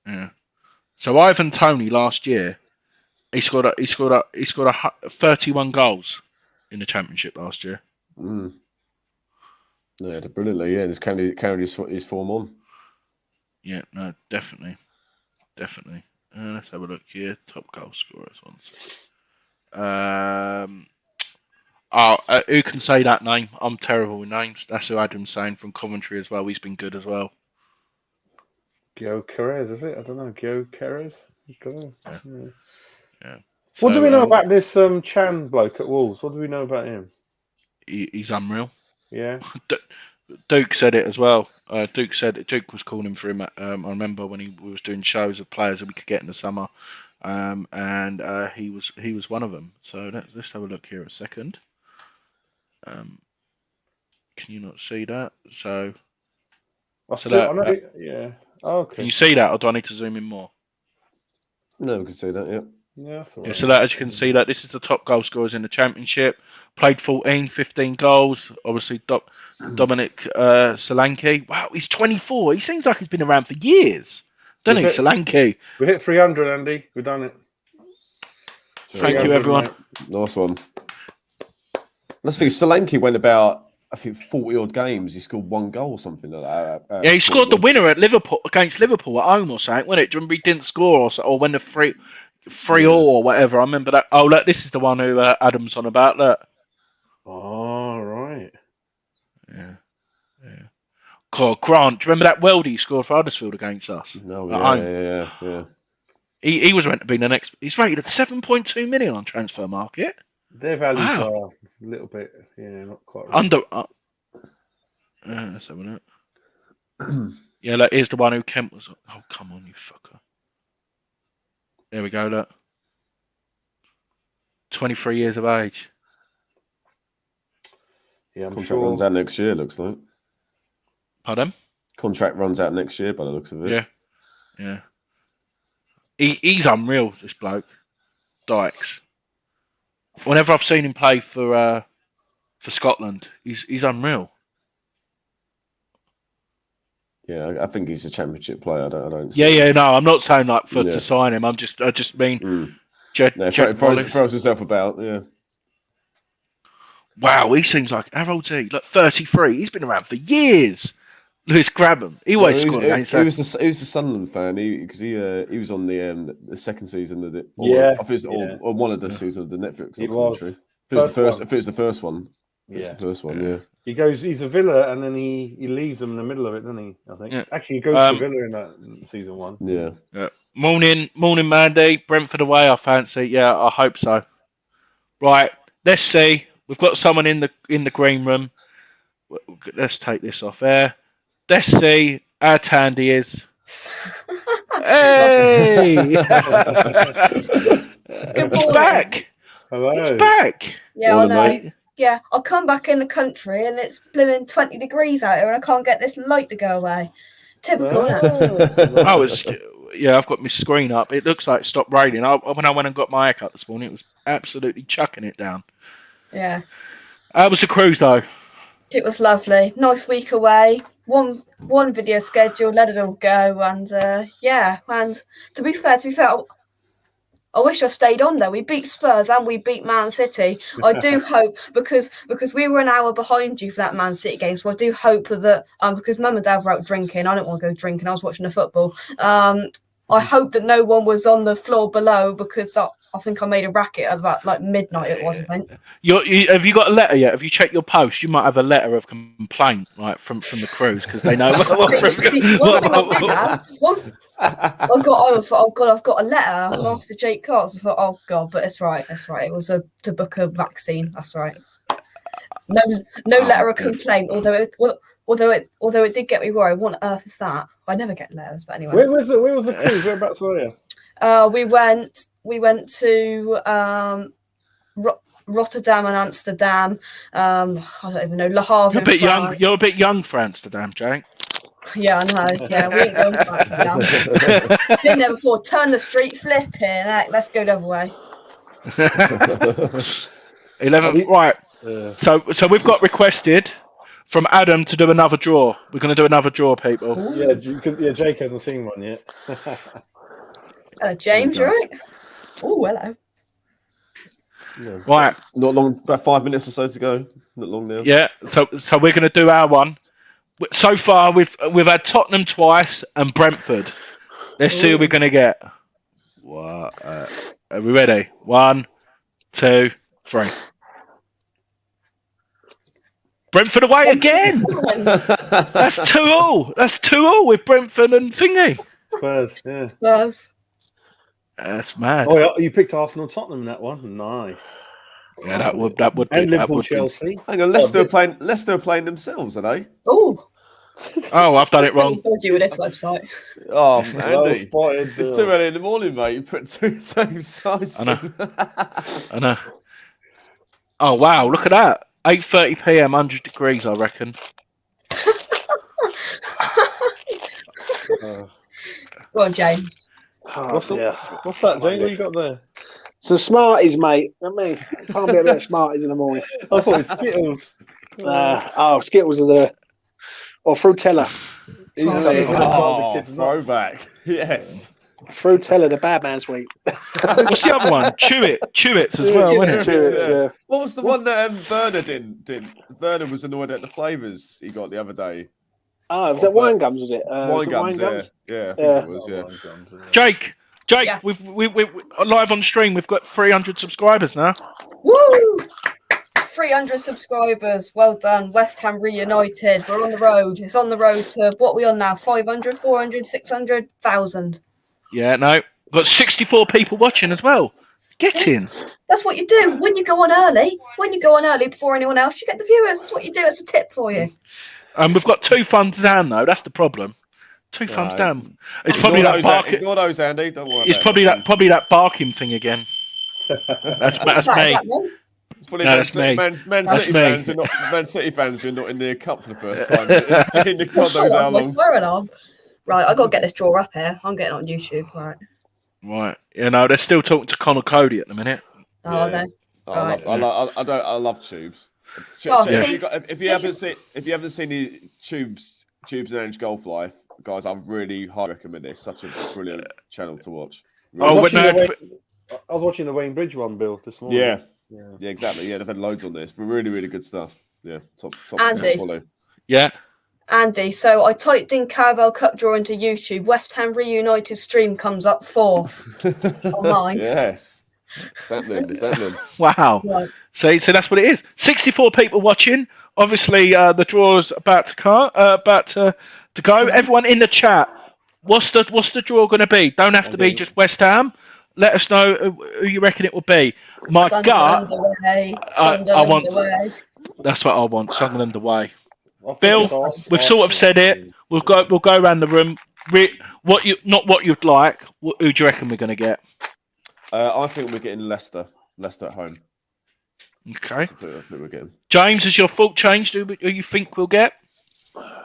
Yeah. So Ivan Toney last year, he scored 31 goals in the Championship last year. Mm. Yeah, brilliantly. Yeah, just carried his form on. Yeah, no, definitely. Let's have a look here. Top goal scorers. Who can say that name? I'm terrible with names. That's who Adam's saying from Coventry as well. He's been good as well. Gio Carrez, is it? I don't know. Gio Carrez? Yeah. So, what do we know about this Chan bloke at Wolves? What do we know about him? He's unreal. Yeah. Duke said it as well. Duke was calling for him. I remember when he was doing shows of players that we could get in the summer, and he was one of them. So let's have a look here a second. Can you not see that? So. Yeah. Oh, okay. Can you see that, or do I need to zoom in more? No, we can see that. Yeah. Yeah, that's all right. Yeah, so that, as you can see, that this is the top goal scorers in the Championship. Played 15 goals. Obviously, Dominic Solanke. Wow, he's 24. He seems like he's been around for years. Don't he, Solanke? We hit 300, Andy. We've done it. Thank you, everyone. Mate. Nice one. Let's think. Solanke went about, I think, 40-odd games. He scored 1 goal or something like that. Yeah, he scored the winner at Liverpool against Liverpool at home or something, wasn't it? Remember he didn't score or when the 3-3 or whatever. I remember that. Oh, look, this is the one who Adam's on about. Look. Oh, right. Yeah. God, Grant, do you remember that Weldy he scored for Huddersfield against us? No, yeah. He was meant to be the next. He's rated at 7.2 million on Transfer Market. Their values are a little bit, not quite right. Under. Let's have a look. Yeah, look, here's the one who Kent was. Oh, come on, you fucker. There we go, look. 23 years of age. Yeah, Contract runs out next year, looks like. Pardon? Contract runs out next year by the looks of it. Yeah. He's unreal, this bloke, Dykes. Whenever I've seen him play for Scotland, he's unreal. Yeah, I think he's a championship player. I don't. No, I'm not saying like to sign him. I just mean, throws himself about. Yeah. Wow, he seems like Harold's he? Look, 33. He's been around for years. Lewis Grabham. He always scored against that. He was a Sunderland fan. Because he was on the second season of it. Or one of the seasons of the Netflix documentary. If it was the first one. It's the first one. Yeah. He's a Villa, and then he leaves them in the middle of it, doesn't he? I think. Yeah. Actually, he goes to Villa in season 1. Yeah. Morning, Mandy. Brentford away. I fancy. Yeah, I hope so. Right. Let's see. We've got someone in the green room. Let's take this off air. Let's see how Tandy is. Hey! Good He's back. Hello. He's back. Yeah, I know. Mate. Yeah, I'll come back in the country and it's blooming 20 degrees out here and I can't get this light to go away. Typical. I've got my screen up. It looks like it stopped raining. When I went and got my haircut this morning, it was absolutely chucking it down. Yeah. How was the cruise though? It was lovely. Nice week away. One video schedule, let it all go, and and to be fair, I wish I stayed on there. We beat Spurs and we beat Man City. I do hope because we were an hour behind you for that Man City game, so I do hope that because Mum and Dad were out drinking, I didn't want to go drinking. I was watching the football. I hope that no one was on the floor below because I think I made a racket at about like midnight. It was, I think. Have you got a letter yet? Have you checked your post? You might have a letter of complaint, right, from the crews because they know. I've got a letter from Master Jake Cox. I thought, oh god, but it's right. It was to book a vaccine. That's right. No letter of complaint. Although it did get me worried. What on earth is that? I never get letters, but anyway. Where was the cruise? Whereabouts were you? We went to Rotterdam and Amsterdam. I don't even know Le Havre. You're a bit young for Amsterdam, Jake. Yeah, I know. Yeah, we ain't going to Amsterdam. Been there before. Turn the street, flip here. Let's go the other way. 11. Right. So we've got requested from Adam to do another draw. We're going to do another draw, people. Yeah, Jake hasn't seen one yet. Hello, James, you right? Oh, hello. Yeah. Right. Not long, about 5 minutes or so to go. Not long now. Yeah, so we're going to do our one. So far, we've had Tottenham twice and Brentford. Let's see who we're going to get. What? Are we ready? 1, 2, 3. Brentford away again. That's 2-2. That's 2-2 with Brentford and Thingy. Spurs, yeah. Spurs. That's mad. Oh, you picked Arsenal Tottenham in that one. Nice. Yeah, that would be. And Liverpool Chelsea. Hang on, Leicester are playing themselves, are they? Oh, I've done it wrong. I'll do with this website. Oh, Andy, it's too early in the morning, mate. You put two same size. I know. Oh wow! Look at that. 8:30 p.m. 100 degrees, I reckon. Go on, James. What's that, Jane? What you got there? So Smarties, mate. I mean, can't be a bit of Smarties in the morning. I thought it's Skittles. Skittles are Frutella. Throwback. Yes. Frutella, the bad man sweet. What's the other one? Chewits as well, wasn't it? Chewits, yeah. What was the one that Werner didn't? Werner was annoyed at the flavours he got the other day. Oh, was that wine gums? Was it? Wine gums? Yeah, I think it was. Yeah. Jake, Yes. we're live on stream. We've got 300 subscribers now. Woo! 300 subscribers. Well done. West Ham Reunited. We're on the road. It's on the road to what are we on now? 500, 400, 600, 1,000. Yeah, no. Got 64 people watching as well. Get in. That's what you do when you go on early. When you go on early before anyone else, you get the viewers. That's what you do. It's a tip for you. We've got 2 thumbs down though. That's the problem. 2 thumbs down. It's probably that barking. Ignore those, Andy. Don't worry. It's probably that barking thing again. That's me. It's probably that's me. Man City fans who are not in the cup for the first time. In the God knows how long. Right, I got to get this draw up here. I'm getting on YouTube. Right. Right. You know, they're still talking to Connor Cody at the minute. Oh, are they? I love tubes. Oh, If you haven't seen the tubes and Orange Golf Life, guys, I really highly recommend it. It's such a brilliant channel to watch. I was watching the Wayne Bridge one, Bill, this morning. Yeah, exactly. Yeah, they've had loads on this. Really, really good stuff. Yeah, top Andy. follow. Yeah. Andy, so I typed in Carabao Cup Draw into YouTube. West Ham Reunited stream comes up 4th on mine. Yes. It's happening. Wow. Right. So that's what it is. 64 people watching. Obviously, the draw's about to go. Everyone in the chat, what's the draw going to be? Don't have to be just West Ham. Let us know who you reckon it will be. My gut. That's what I want. Sunderland away. Bill, we've sort of said it. We'll go around the room. Not what you'd like. Who do you reckon we're going to get? I think we're getting Leicester. Leicester at home. Okay. I think we're getting. James, has your thought changed? Who you think we'll get?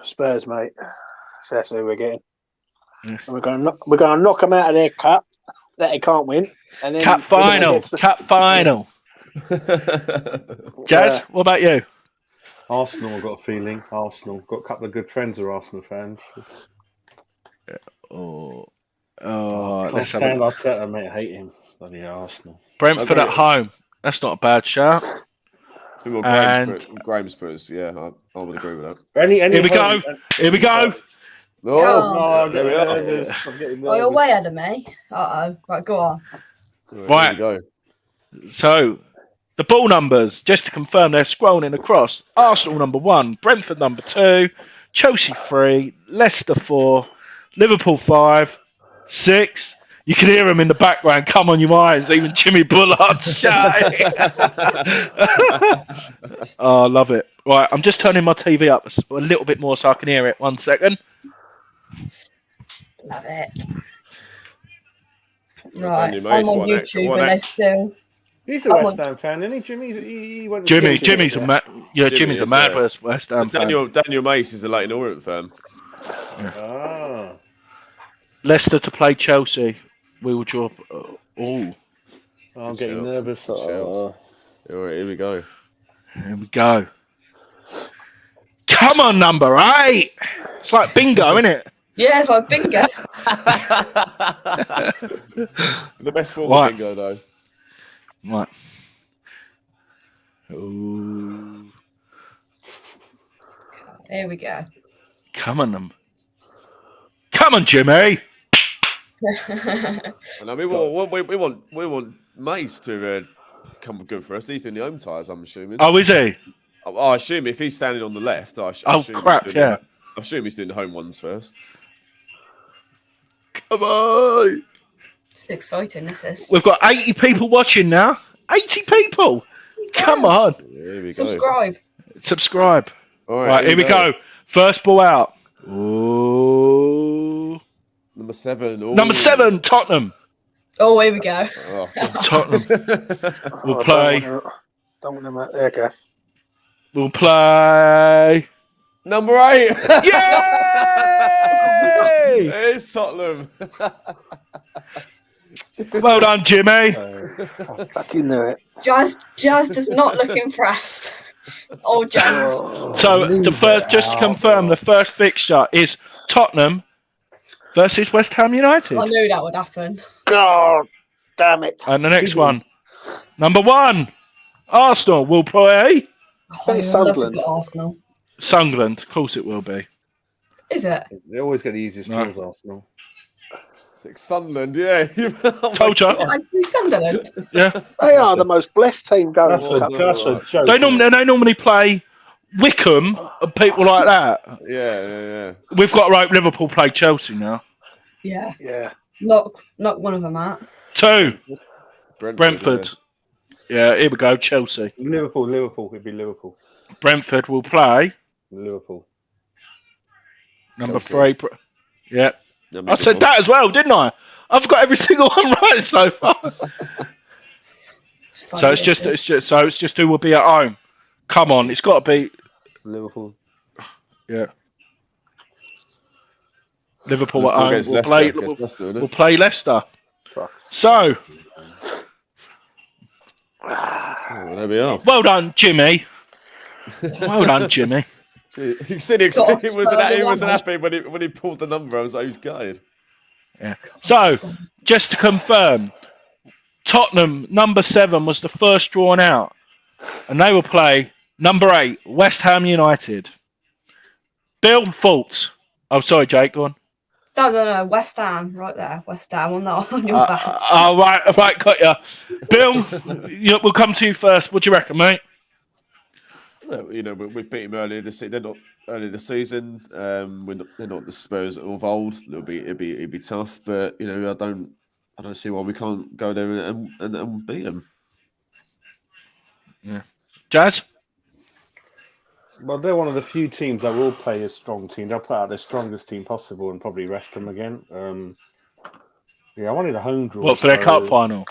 Spurs, mate. So that's who we're getting. Yeah. We're going to knock them out of their cup that they can't win. And then Cup final. Jazz, what about you? Arsenal, I've got a feeling. Arsenal. Got a couple of good friends who are Arsenal fans. Let's stand Arteta, mate. I hate him. Bloody Arsenal. Brentford at home. That's not a bad shout. Graham Spurs. Yeah, I would agree with that. Here we go. Oh, there we are. Oh, you're way ahead of me. Right, go on. Right. Go. So, the ball numbers, just to confirm, they're scrolling across. Arsenal number 1, Brentford number 2, Chelsea 3, Leicester 4, Liverpool 5, 6. You can hear them in the background. Come on, you minds. Even Jimmy Bullard's shouting. Oh, I love it. Right, I'm just turning my TV up a little bit more so I can hear it. 1 second. Love it. Right, I'm on YouTube and they still... He's a West Ham fan, isn't he? Jimmy's a mad West Ham fan. Daniel Mace is a Leighton Orient fan. Yeah. Leicester to play Chelsea. We will drop. I'm getting nervous. All right, here we go. Come on, number 8. It's like bingo, isn't it? Yeah, it's like bingo. The best form of bingo, though. Right. Ooh. Here we go. Come on, Jimmy. And we want Mace to come good for us. He's doing the home ties, I'm assuming. Oh, is he? I assume if he's standing on the left, I assume he's doing the home ones first. Come on. It's exciting, this is. We've got 80 people watching now. 80 people. Come on. Subscribe. All right, here we go. First ball out. Ooh. Number 7. Ooh. Number 7, Tottenham. Oh, here we go. Tottenham. We'll play. Don't want them out there, Gaff. We'll play. Number 8. Yay! It's Tottenham. Well done, Jimmy. Fucking knew it. Jazz does not look impressed. Oh, Jazz. So just to confirm, the first fixture is Tottenham versus West Ham United. I knew that would happen. God damn it. And the next one, number 1, Arsenal will play. Sunderland. Arsenal. Sunderland, of course it will be. Is it? They always get the easiest draws, Arsenal. 6 Sunderland, yeah. Told you. Sunderland. Yeah. They are the most blessed team going. That's a joke. They normally play Wickham and people like that. Yeah. We've got Liverpool play Chelsea now. Yeah. Knock one of them out. 2. Brentford. Yeah, here we go. Chelsea. Liverpool. It'd be Liverpool. Brentford will play. Liverpool. Number 3. Yeah. I said that as well, didn't I? I've got every single one right so far. So it's just who will be at home. Come on, it's got to be Liverpool. Yeah. Liverpool at home. We'll play Leicester. So, there we are. well done, Jimmy. Well done, Jimmy. He said he wasn't happy when he pulled the number. I was like, he was gutted. Yeah. So, just to confirm, Tottenham number 7 was the first drawn out, and they will play number 8, West Ham United. Bill, thoughts? Oh, sorry, Jake, go on. No, West Ham, right there, West Ham on your back. Right, got ya. Bill, we'll come to you first. What do you reckon, mate? You know, we beat them earlier this season. They're not earlier this season. They're not the Spurs of old. It'd be tough, but you know, I don't see why we can't go there and beat them. Yeah, Jazz. Well, they're one of the few teams that will play a strong team. They'll put out their strongest team possible and probably rest them again. I wanted a home draw. What for their cup final?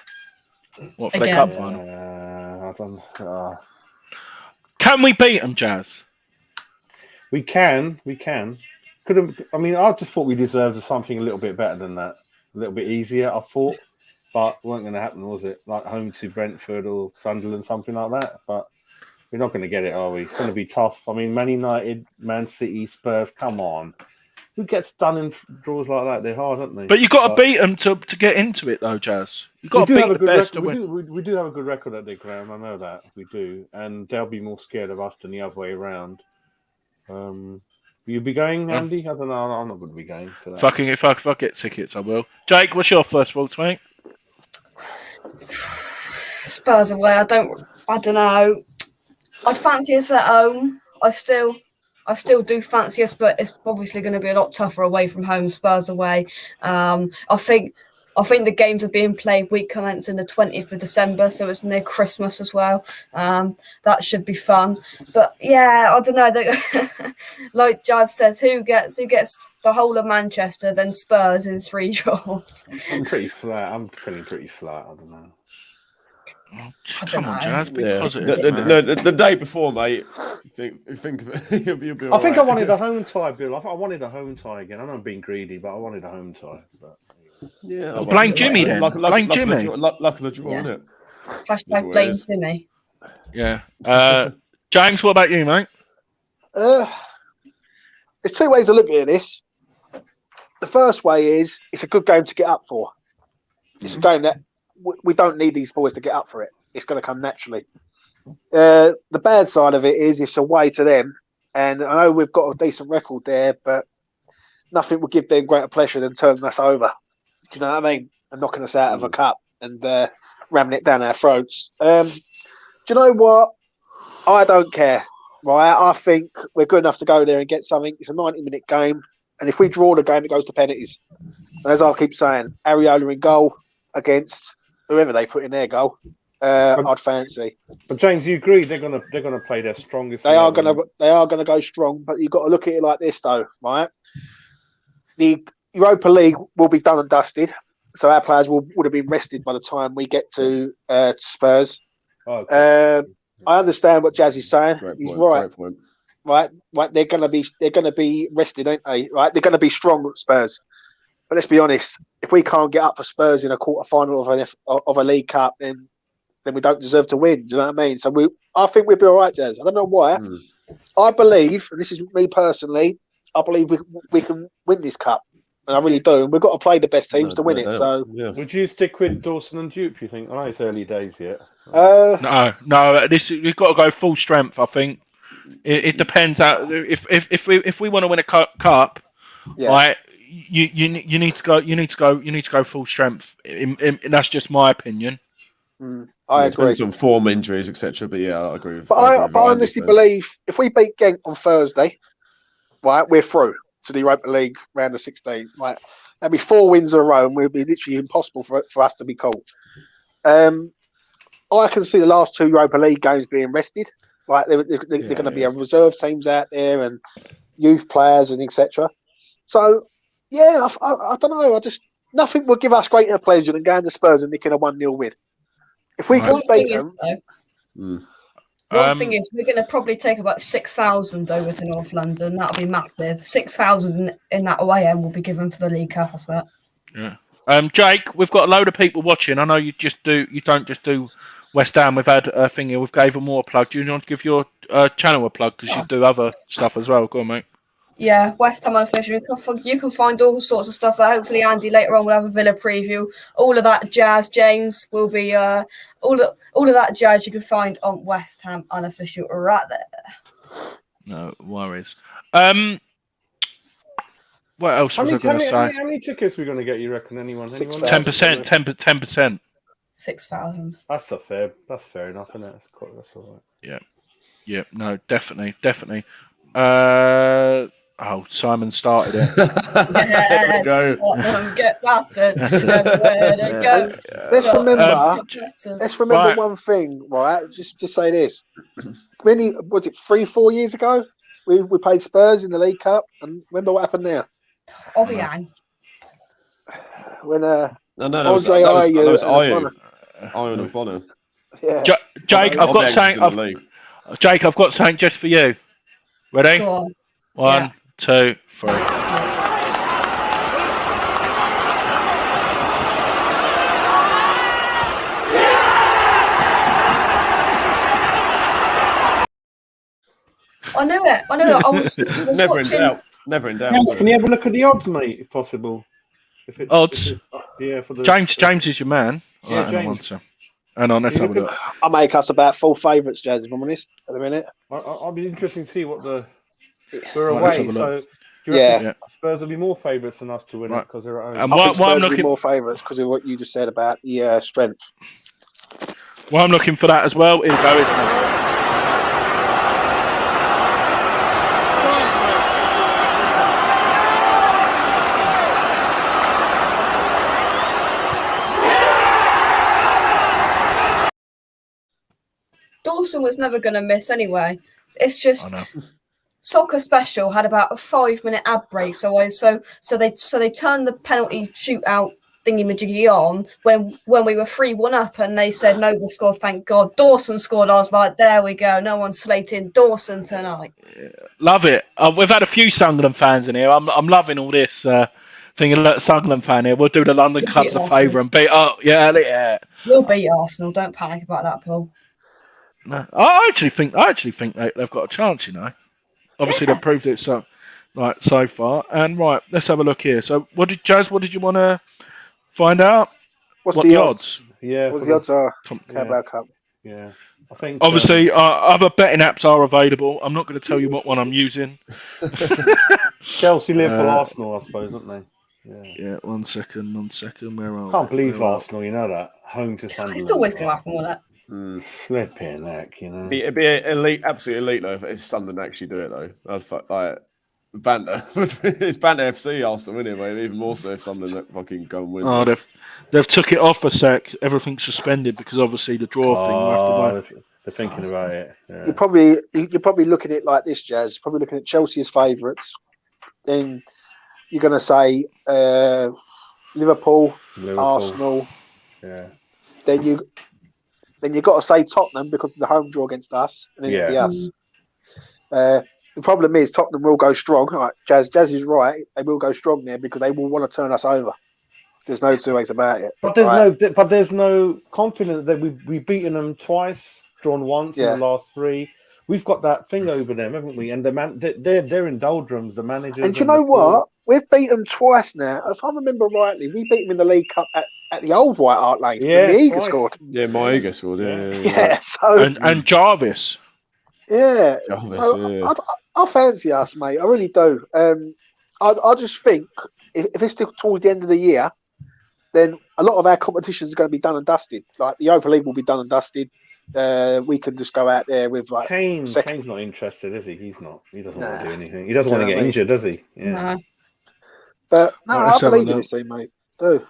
Their cup final? Can we beat them, Jazz? We can. I just thought we deserved something a little bit better than that. A little bit easier, I thought. But it wasn't going to happen, was it? Like home to Brentford or Sunderland, something like that. But we're not going to get it, are we? It's going to be tough. I mean, Man United, Man City, Spurs, come on. Who gets done in draws like that? They're hard, aren't they? But you've got to beat them to get into it, though, Jazz. You've got to beat the best to win. We do have a good record at their ground. I know that. We do. And they'll be more scared of us than the other way around. Will you be going, Andy? I don't know. I'm not going to be going to that. If I get tickets, I will. Jake, what's your first thoughts, mate? Spurs away. I don't know. I'd fancy us at home. I still do fancy us, but it's obviously going to be a lot tougher away from home. Spurs away. I think the games are being played week commencing the 20th of December, so it's near Christmas as well. That should be fun. But yeah, I don't know. Like Jazz says, who gets the whole of Manchester, then Spurs in 3 draws? I'm pretty flat. I'm feeling pretty flat. I don't know. Come on, Jazz, be positive. The day before, mate. Think of it. You'll be all I think right. I wanted a home tie, Bill. I wanted a home tie again. I know I'm being greedy, but I wanted a home tie. But yeah, well, blame Jimmy then. Blame Jimmy. Luck of the draw, isn't it? Hashtag blame Jimmy. Yeah. James, what about you, mate? There's 2 ways of looking at this. The first way is it's a good game to get up for. It's a game that we don't need these boys to get up for it. It's going to come naturally. The bad side of it is it's away to them. And I know we've got a decent record there, but nothing will give them greater pleasure than turning us over. Do you know what I mean? And knocking us out of a cup and ramming it down our throats. Do you know what? I don't care. Right? I think we're good enough to go there and get something. It's a 90-minute game. And if we draw the game, it goes to penalties. And as I keep saying, Areola in goal against whoever they put in their goal. I'd fancy. But James, you agree they're gonna play their strongest. They are gonna go strong, but you've got to look at it like this, though, right? The Europa League will be done and dusted, so our players would have been rested by the time we get to Spurs. Okay. I understand what Jazz is saying. He's right. Right. They're gonna be rested, aren't they? Right. They're gonna be strong at Spurs. But let's be honest. If we can't get up for Spurs in a quarter final of a League Cup, then we don't deserve to win. Do you know what I mean? So I think we'll be all right, Jazz. I don't know why. I believe, and this is me personally, I believe we can win this cup. And I really do. And we've got to play the best teams to win it. So, would you stick with Dawson and Dupe? You think? I know it's early days yet. No. We've got to go full strength. I think it depends. If we want to win a cup, right? You need to go full strength. That's just my opinion. I agree. Depends on form, injuries, etc. But yeah, I agree. I honestly believe if we beat Genk on Thursday, right, we're through to the Europa League round of 16. Right, that'd be 4 wins in a row, and it'd be literally impossible for us to be caught. I can see the last 2 Europa League games being rested. Right, they're going to be a reserve teams out there and youth players and etc. So, yeah, I don't know. Nothing will give us greater pleasure than going to Spurs and nicking a 1-0 win. If we can beat them. One thing is, we're going to probably take about 6,000 over to North London. That'll be massive. 6,000 in that away end will be given for the League Cup, I swear. Yeah. Jake, we've got a load of people watching. I know you don't just do West Ham. We've had a thing here. We've gave them more a plug. Do you want to give your channel a plug because you do other stuff as well? Go on, mate. Yeah, West Ham Unofficial. You can find all sorts of stuff there. Hopefully, Andy later on will have a Villa preview. All of that jazz, James, will be all of that jazz you can find on West Ham Unofficial right there. No worries. What else was I going to say? How many tickets are we going to get? You reckon? Anyone? 10%. 10%. 6,000. That's fair enough, isn't it? That's all right. Yeah. No, definitely. Simon started it. Go. Get battered. Let's remember one thing, right? Just say this. Was it 3-4 years ago? We played Spurs in the League Cup, and remember what happened there? Oh yeah. When that was Iron and Bonner. Yeah. Jake, I've got something just for you. Ready? Go on. 1, 2, 3. I knew it. I was Never watching. in doubt. Never in doubt. Can you have a look at the odds, mate, if possible? Odds? For the James is your man. Yeah, James. Hang on, let's have a look. I make us about full favourites, Jazz, if I'm honest, at the minute. I'll be interested to see what we're Right, let's away. have a So, look. do you reckon Spurs will be more favourites than us to win it because they're at home? And I think why I'm Spurs will be looking more favourites because of what you just said about the strength. I'm looking for that as well. Here we go, isn't it? Dawson was never going to miss anyway. It's just Soccer Special had about a 5-minute ad break, so they turned the penalty shootout thingy-majiggy on when we were 3-1 up, and they said Noble scored. Thank God, Dawson scored. I was like, there we go. No one's slating Dawson tonight. Love it. We've had a few Sunderland fans in here. I'm loving all this. Thinking, look, Sunderland fan here. We'll do the London clubs a favour and beat up. Yeah. We'll beat Arsenal. Don't panic about that, Paul. No, I actually think they've got a chance. Obviously they've proved it so far. And let's have a look here. So, what did you want to find out? What the odds? Yeah, what the odds are? Carabao Cup. Yeah, I think obviously other betting apps are available. I'm not going to tell you what one I'm using. Chelsea, Liverpool, Arsenal, I suppose, aren't they? Yeah. One second. Where are? Can't believe Arsenal. You know that home to Sunderland. It's always going to happen with that. Flipping heck, It'd be elite, absolutely elite though if it's Sunderland actually do it though. That's like banter. It's banter FC Arsenal, isn't it, mate? Even more so if Sunderland fucking go and win. Oh, they've took it off a sec. Everything's suspended because obviously the draw thing. They're thinking about it. Yeah. You're probably looking at it like this, Jazz. Probably looking at Chelsea as favourites. Then you're going to say Liverpool, Arsenal. Yeah. Then you've got to say Tottenham because of the home draw against us, and then it'll be us. The problem is Tottenham will go strong. Right, Jazz is right. They will go strong there because they will want to turn us over. There's no two ways about it. But there's no confidence that we've beaten them twice, drawn once in the last 3. We've got that thing over them, haven't we? And they're in doldrums. The managers. And you know what? We've beaten them twice now. If I remember rightly, we beat them in the League Cup at the old White Hart Lane. Yeah, Maiga scored. Yeah, Maiga scored. Yeah. So and Jarvis. Yeah. So I fancy us, mate. I really do. I just think if it's still towards the end of the year, then a lot of our competitions are going to be done and dusted. Like the Europa League will be done and dusted. We can just go out there with like Kane's not interested, is he? He's not. He doesn't want to do anything. He doesn't want to get injured, does he? Yeah. No. But no, I believe in this team, mate. Do.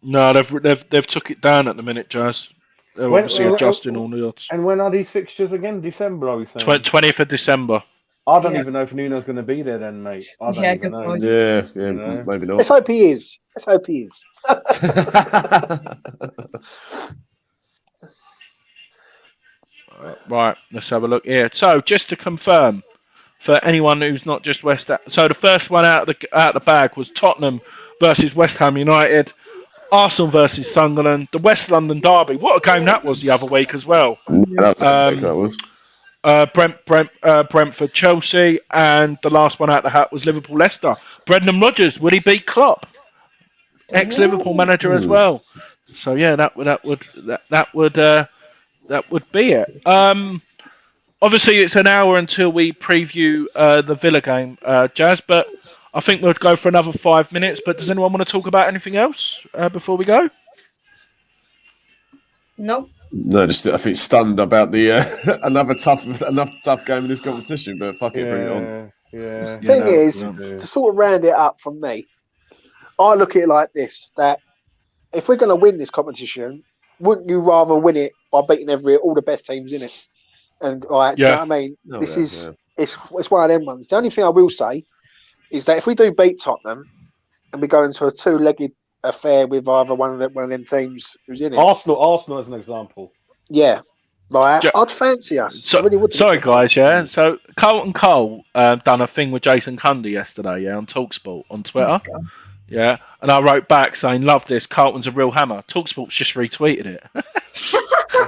No, they've took it down at the minute, Jazz. They're obviously adjusting all the odds. And when are these fixtures again? December, are we saying? 20th of December. I don't even know if Nuno's going to be there then, mate. I don't even know. Point. Yeah, maybe not. Let's hope he is. Right, let's have a look here. So, just to confirm, for anyone who's not just West Ham, so the first one out of the bag was Tottenham versus West Ham United. Arsenal versus Sunderland, the West London derby. What a game that was the other week as well. Yeah, that was. Brentford, Chelsea, and the last one out the hat was Liverpool, Leicester. Brendan Rodgers, would he beat Klopp? Ex-Liverpool manager as well. So yeah, that would be it. Obviously, it's an hour until we preview the Villa game, Jazz. But I think we'll go for another 5 minutes. But does anyone want to talk about anything else before we go? Nope. No, just I think stunned about the another tough game in this competition. But fuck it, bring it on. Yeah. Thing is, to sort of round it up from me, I look at it like this: that if we're going to win this competition, wouldn't you rather win it by beating all the best teams in it? And like, you know what I mean, it's one of them ones. The only thing I will say is that if we do beat Tottenham and we go into a two-legged affair with either one of them teams who's in it, Arsenal as an example. Yeah, like I'd fancy us. So, I really would. Sorry, guys. Yeah. So Carlton Cole done a thing with Jason Cundy yesterday. Yeah, on Talksport on Twitter. Oh, yeah, and I wrote back saying, "Love this. Carlton's a real hammer." Talksport's just retweeted it.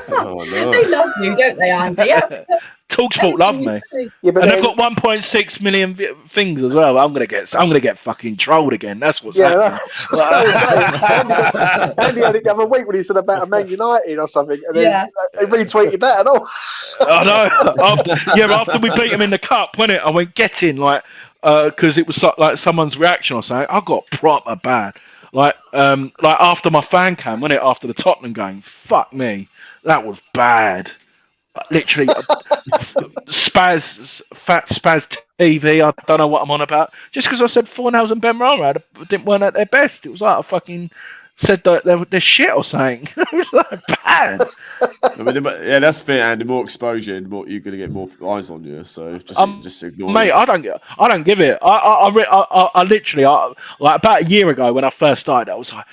Oh, nice. They love you, don't they, Andy? Yeah. Talksport love me. Yeah, but And they've got 1.6 million things as well. I'm gonna get fucking trolled again. That's what's happening. Andy had it the other week when he said about a Man United or something, and then he retweeted that and all. I know. After we beat them in the cup, wasn't it? I went get in because it was like someone's reaction or something. I got proper bad. Like after my fan cam, wasn't it? After the Tottenham game, fuck me, that was bad. Literally, Spaz TV. I don't know what I'm on about. Just because I said Fornals and Ben Rama weren't at their best. It was like I fucking said that they're shit or something. It was like bad. I mean, yeah, that's fair. And the more exposure, the more you're going to get more eyes on you. So just ignore mate, it. I don't give it. I literally like about a year ago when I first started, I was like,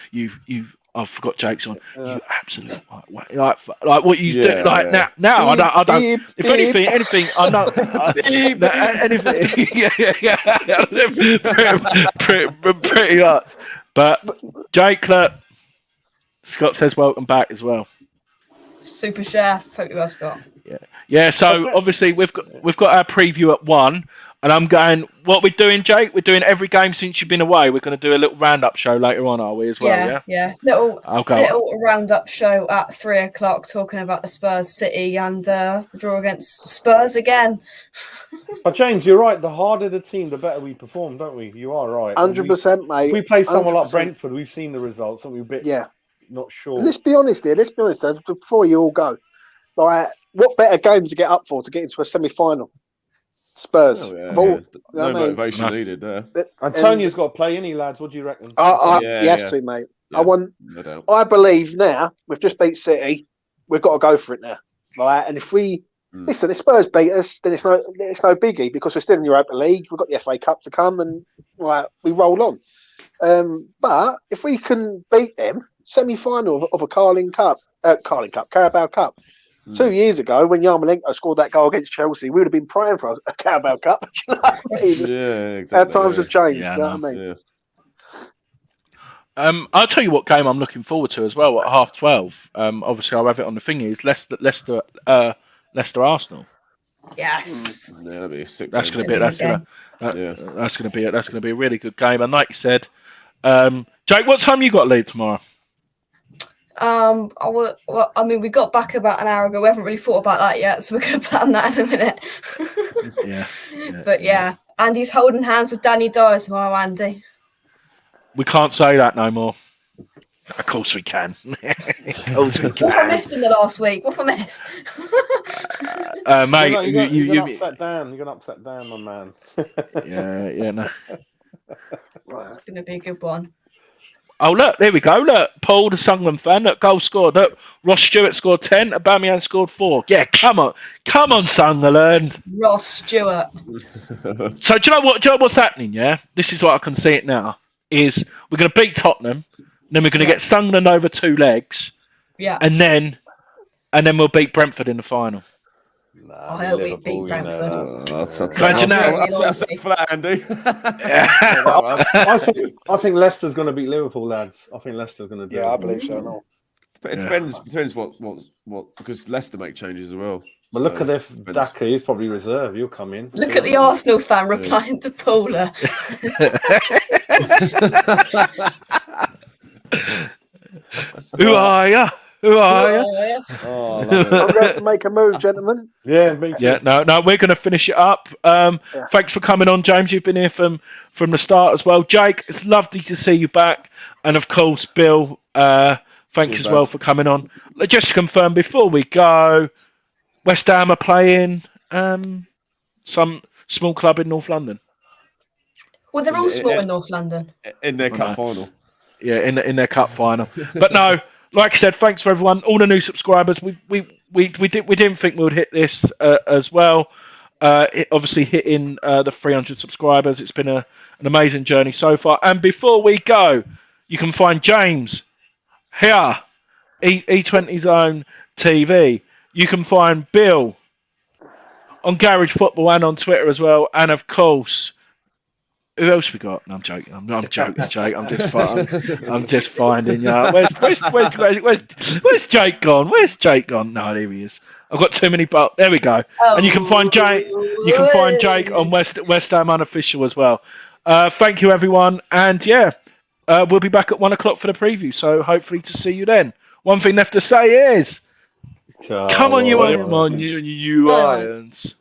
I forgot Jake's on. You absolute like what you do. Like now, I don't. If anything, I know. Anything, pretty much. But Jake, look, Scott says welcome back as well. Super chef. Hope you well, Scott. Yeah. So obviously we've got our preview at 1. And I'm going, what we're doing, Jake? We're doing every game since you've been away. We're going to do a little roundup show later on, are we, as well? Yeah. Little roundup show at 3:00 talking about the Spurs City and the draw against Spurs again. But James, you're right. The harder the team, the better we perform, don't we? You are right. 100%, mate. If we play someone like Brentford, we've seen the results, and we're a bit not sure. Let's be honest here. Before you all go. Like, what better games to get up for to get into a semi-final? Spurs. No motivation needed there. Antonia's got to play, any lads. What do you reckon? He has to, mate. Yeah, I believe now we've just beat City. We've got to go for it now. Right? And if we listen, if Spurs beat us, then it's no biggie because we're still in the Europa League. We've got the FA Cup to come, and we roll on. But if we can beat them, semi-final of a Carabao Cup. 2 years ago, when Yarmolenko scored that goal against Chelsea, we would have been praying for a Carabao Cup. You know what I mean? Yeah, exactly. Our times have changed. You know what I mean? Yeah. I'll tell you what game I'm looking forward to as well at 12:30. Obviously, I'll have it on the thing. Is Leicester Arsenal. Yes. Yeah, that'll be a sick. That's going to be a really good game. And like you said, Jake, what time you got to leave tomorrow? We got back about an hour ago. We haven't really thought about that yet, so we're going to plan that in a minute. But Andy's holding hands with Danny Dyer tomorrow, Andy. We can't say that no more. Of course we can. Of course we can. What I missed in the last week? What I missed? Mate, you're going to upset Dan. You're going to upset Dan, my man. No. It's going to be a good one. Oh, look, there we go. Look, Paul, the Sunderland fan, look, goal scored. Look, Ross Stewart scored 10, Aubameyang scored 4. Yeah, come on, Sunderland. Ross Stewart. So, do you know what's happening, yeah? This is what I can see it now, is we're going to beat Tottenham, then we're going to get Sunderland over 2 legs, and then we'll beat Brentford in the final. I hope we beat Brentford. Imagine that. That's flat, Andy. I think Leicester's going to beat Liverpool, lads. I think Leicester's going to do it. Yeah, I believe so. No. It depends what because Leicester make changes as well. But look at this, Daka. He's probably reserve. He'll come in. Look at the Arsenal fan replying to Paula. Who are you? Who are you? Oh, I'm going to make a move, gentlemen. Yeah, me too. Yeah, no, we're going to finish it up. Thanks for coming on, James. You've been here from the start as well. Jake, it's lovely to see you back. And of course, Bill, thanks as well for coming on. Just to confirm before we go, West Ham are playing some small club in North London. Well, they're all small in North London. In their cup final. Yeah, in their cup final. But no, like I said, thanks for everyone, all the new subscribers. We didn't think we would hit this as well. Obviously hitting the 300 subscribers. It's been an amazing journey so far. And before we go, you can find James here, E20 Zone TV. You can find Bill on Garage Football and on Twitter as well. And of course, who else we got? No, I'm joking. I'm joking, Jake. I'm just finding. Where's Jake gone? Where's Jake gone? No, there he is. I've got too many. But there we go. And you can find Jake. You can find Jake on West Ham Unofficial as well. Thank you, everyone. And yeah, we'll be back at 1 o'clock for the preview. So hopefully to see you then. One thing left to say is, come on, you Irons.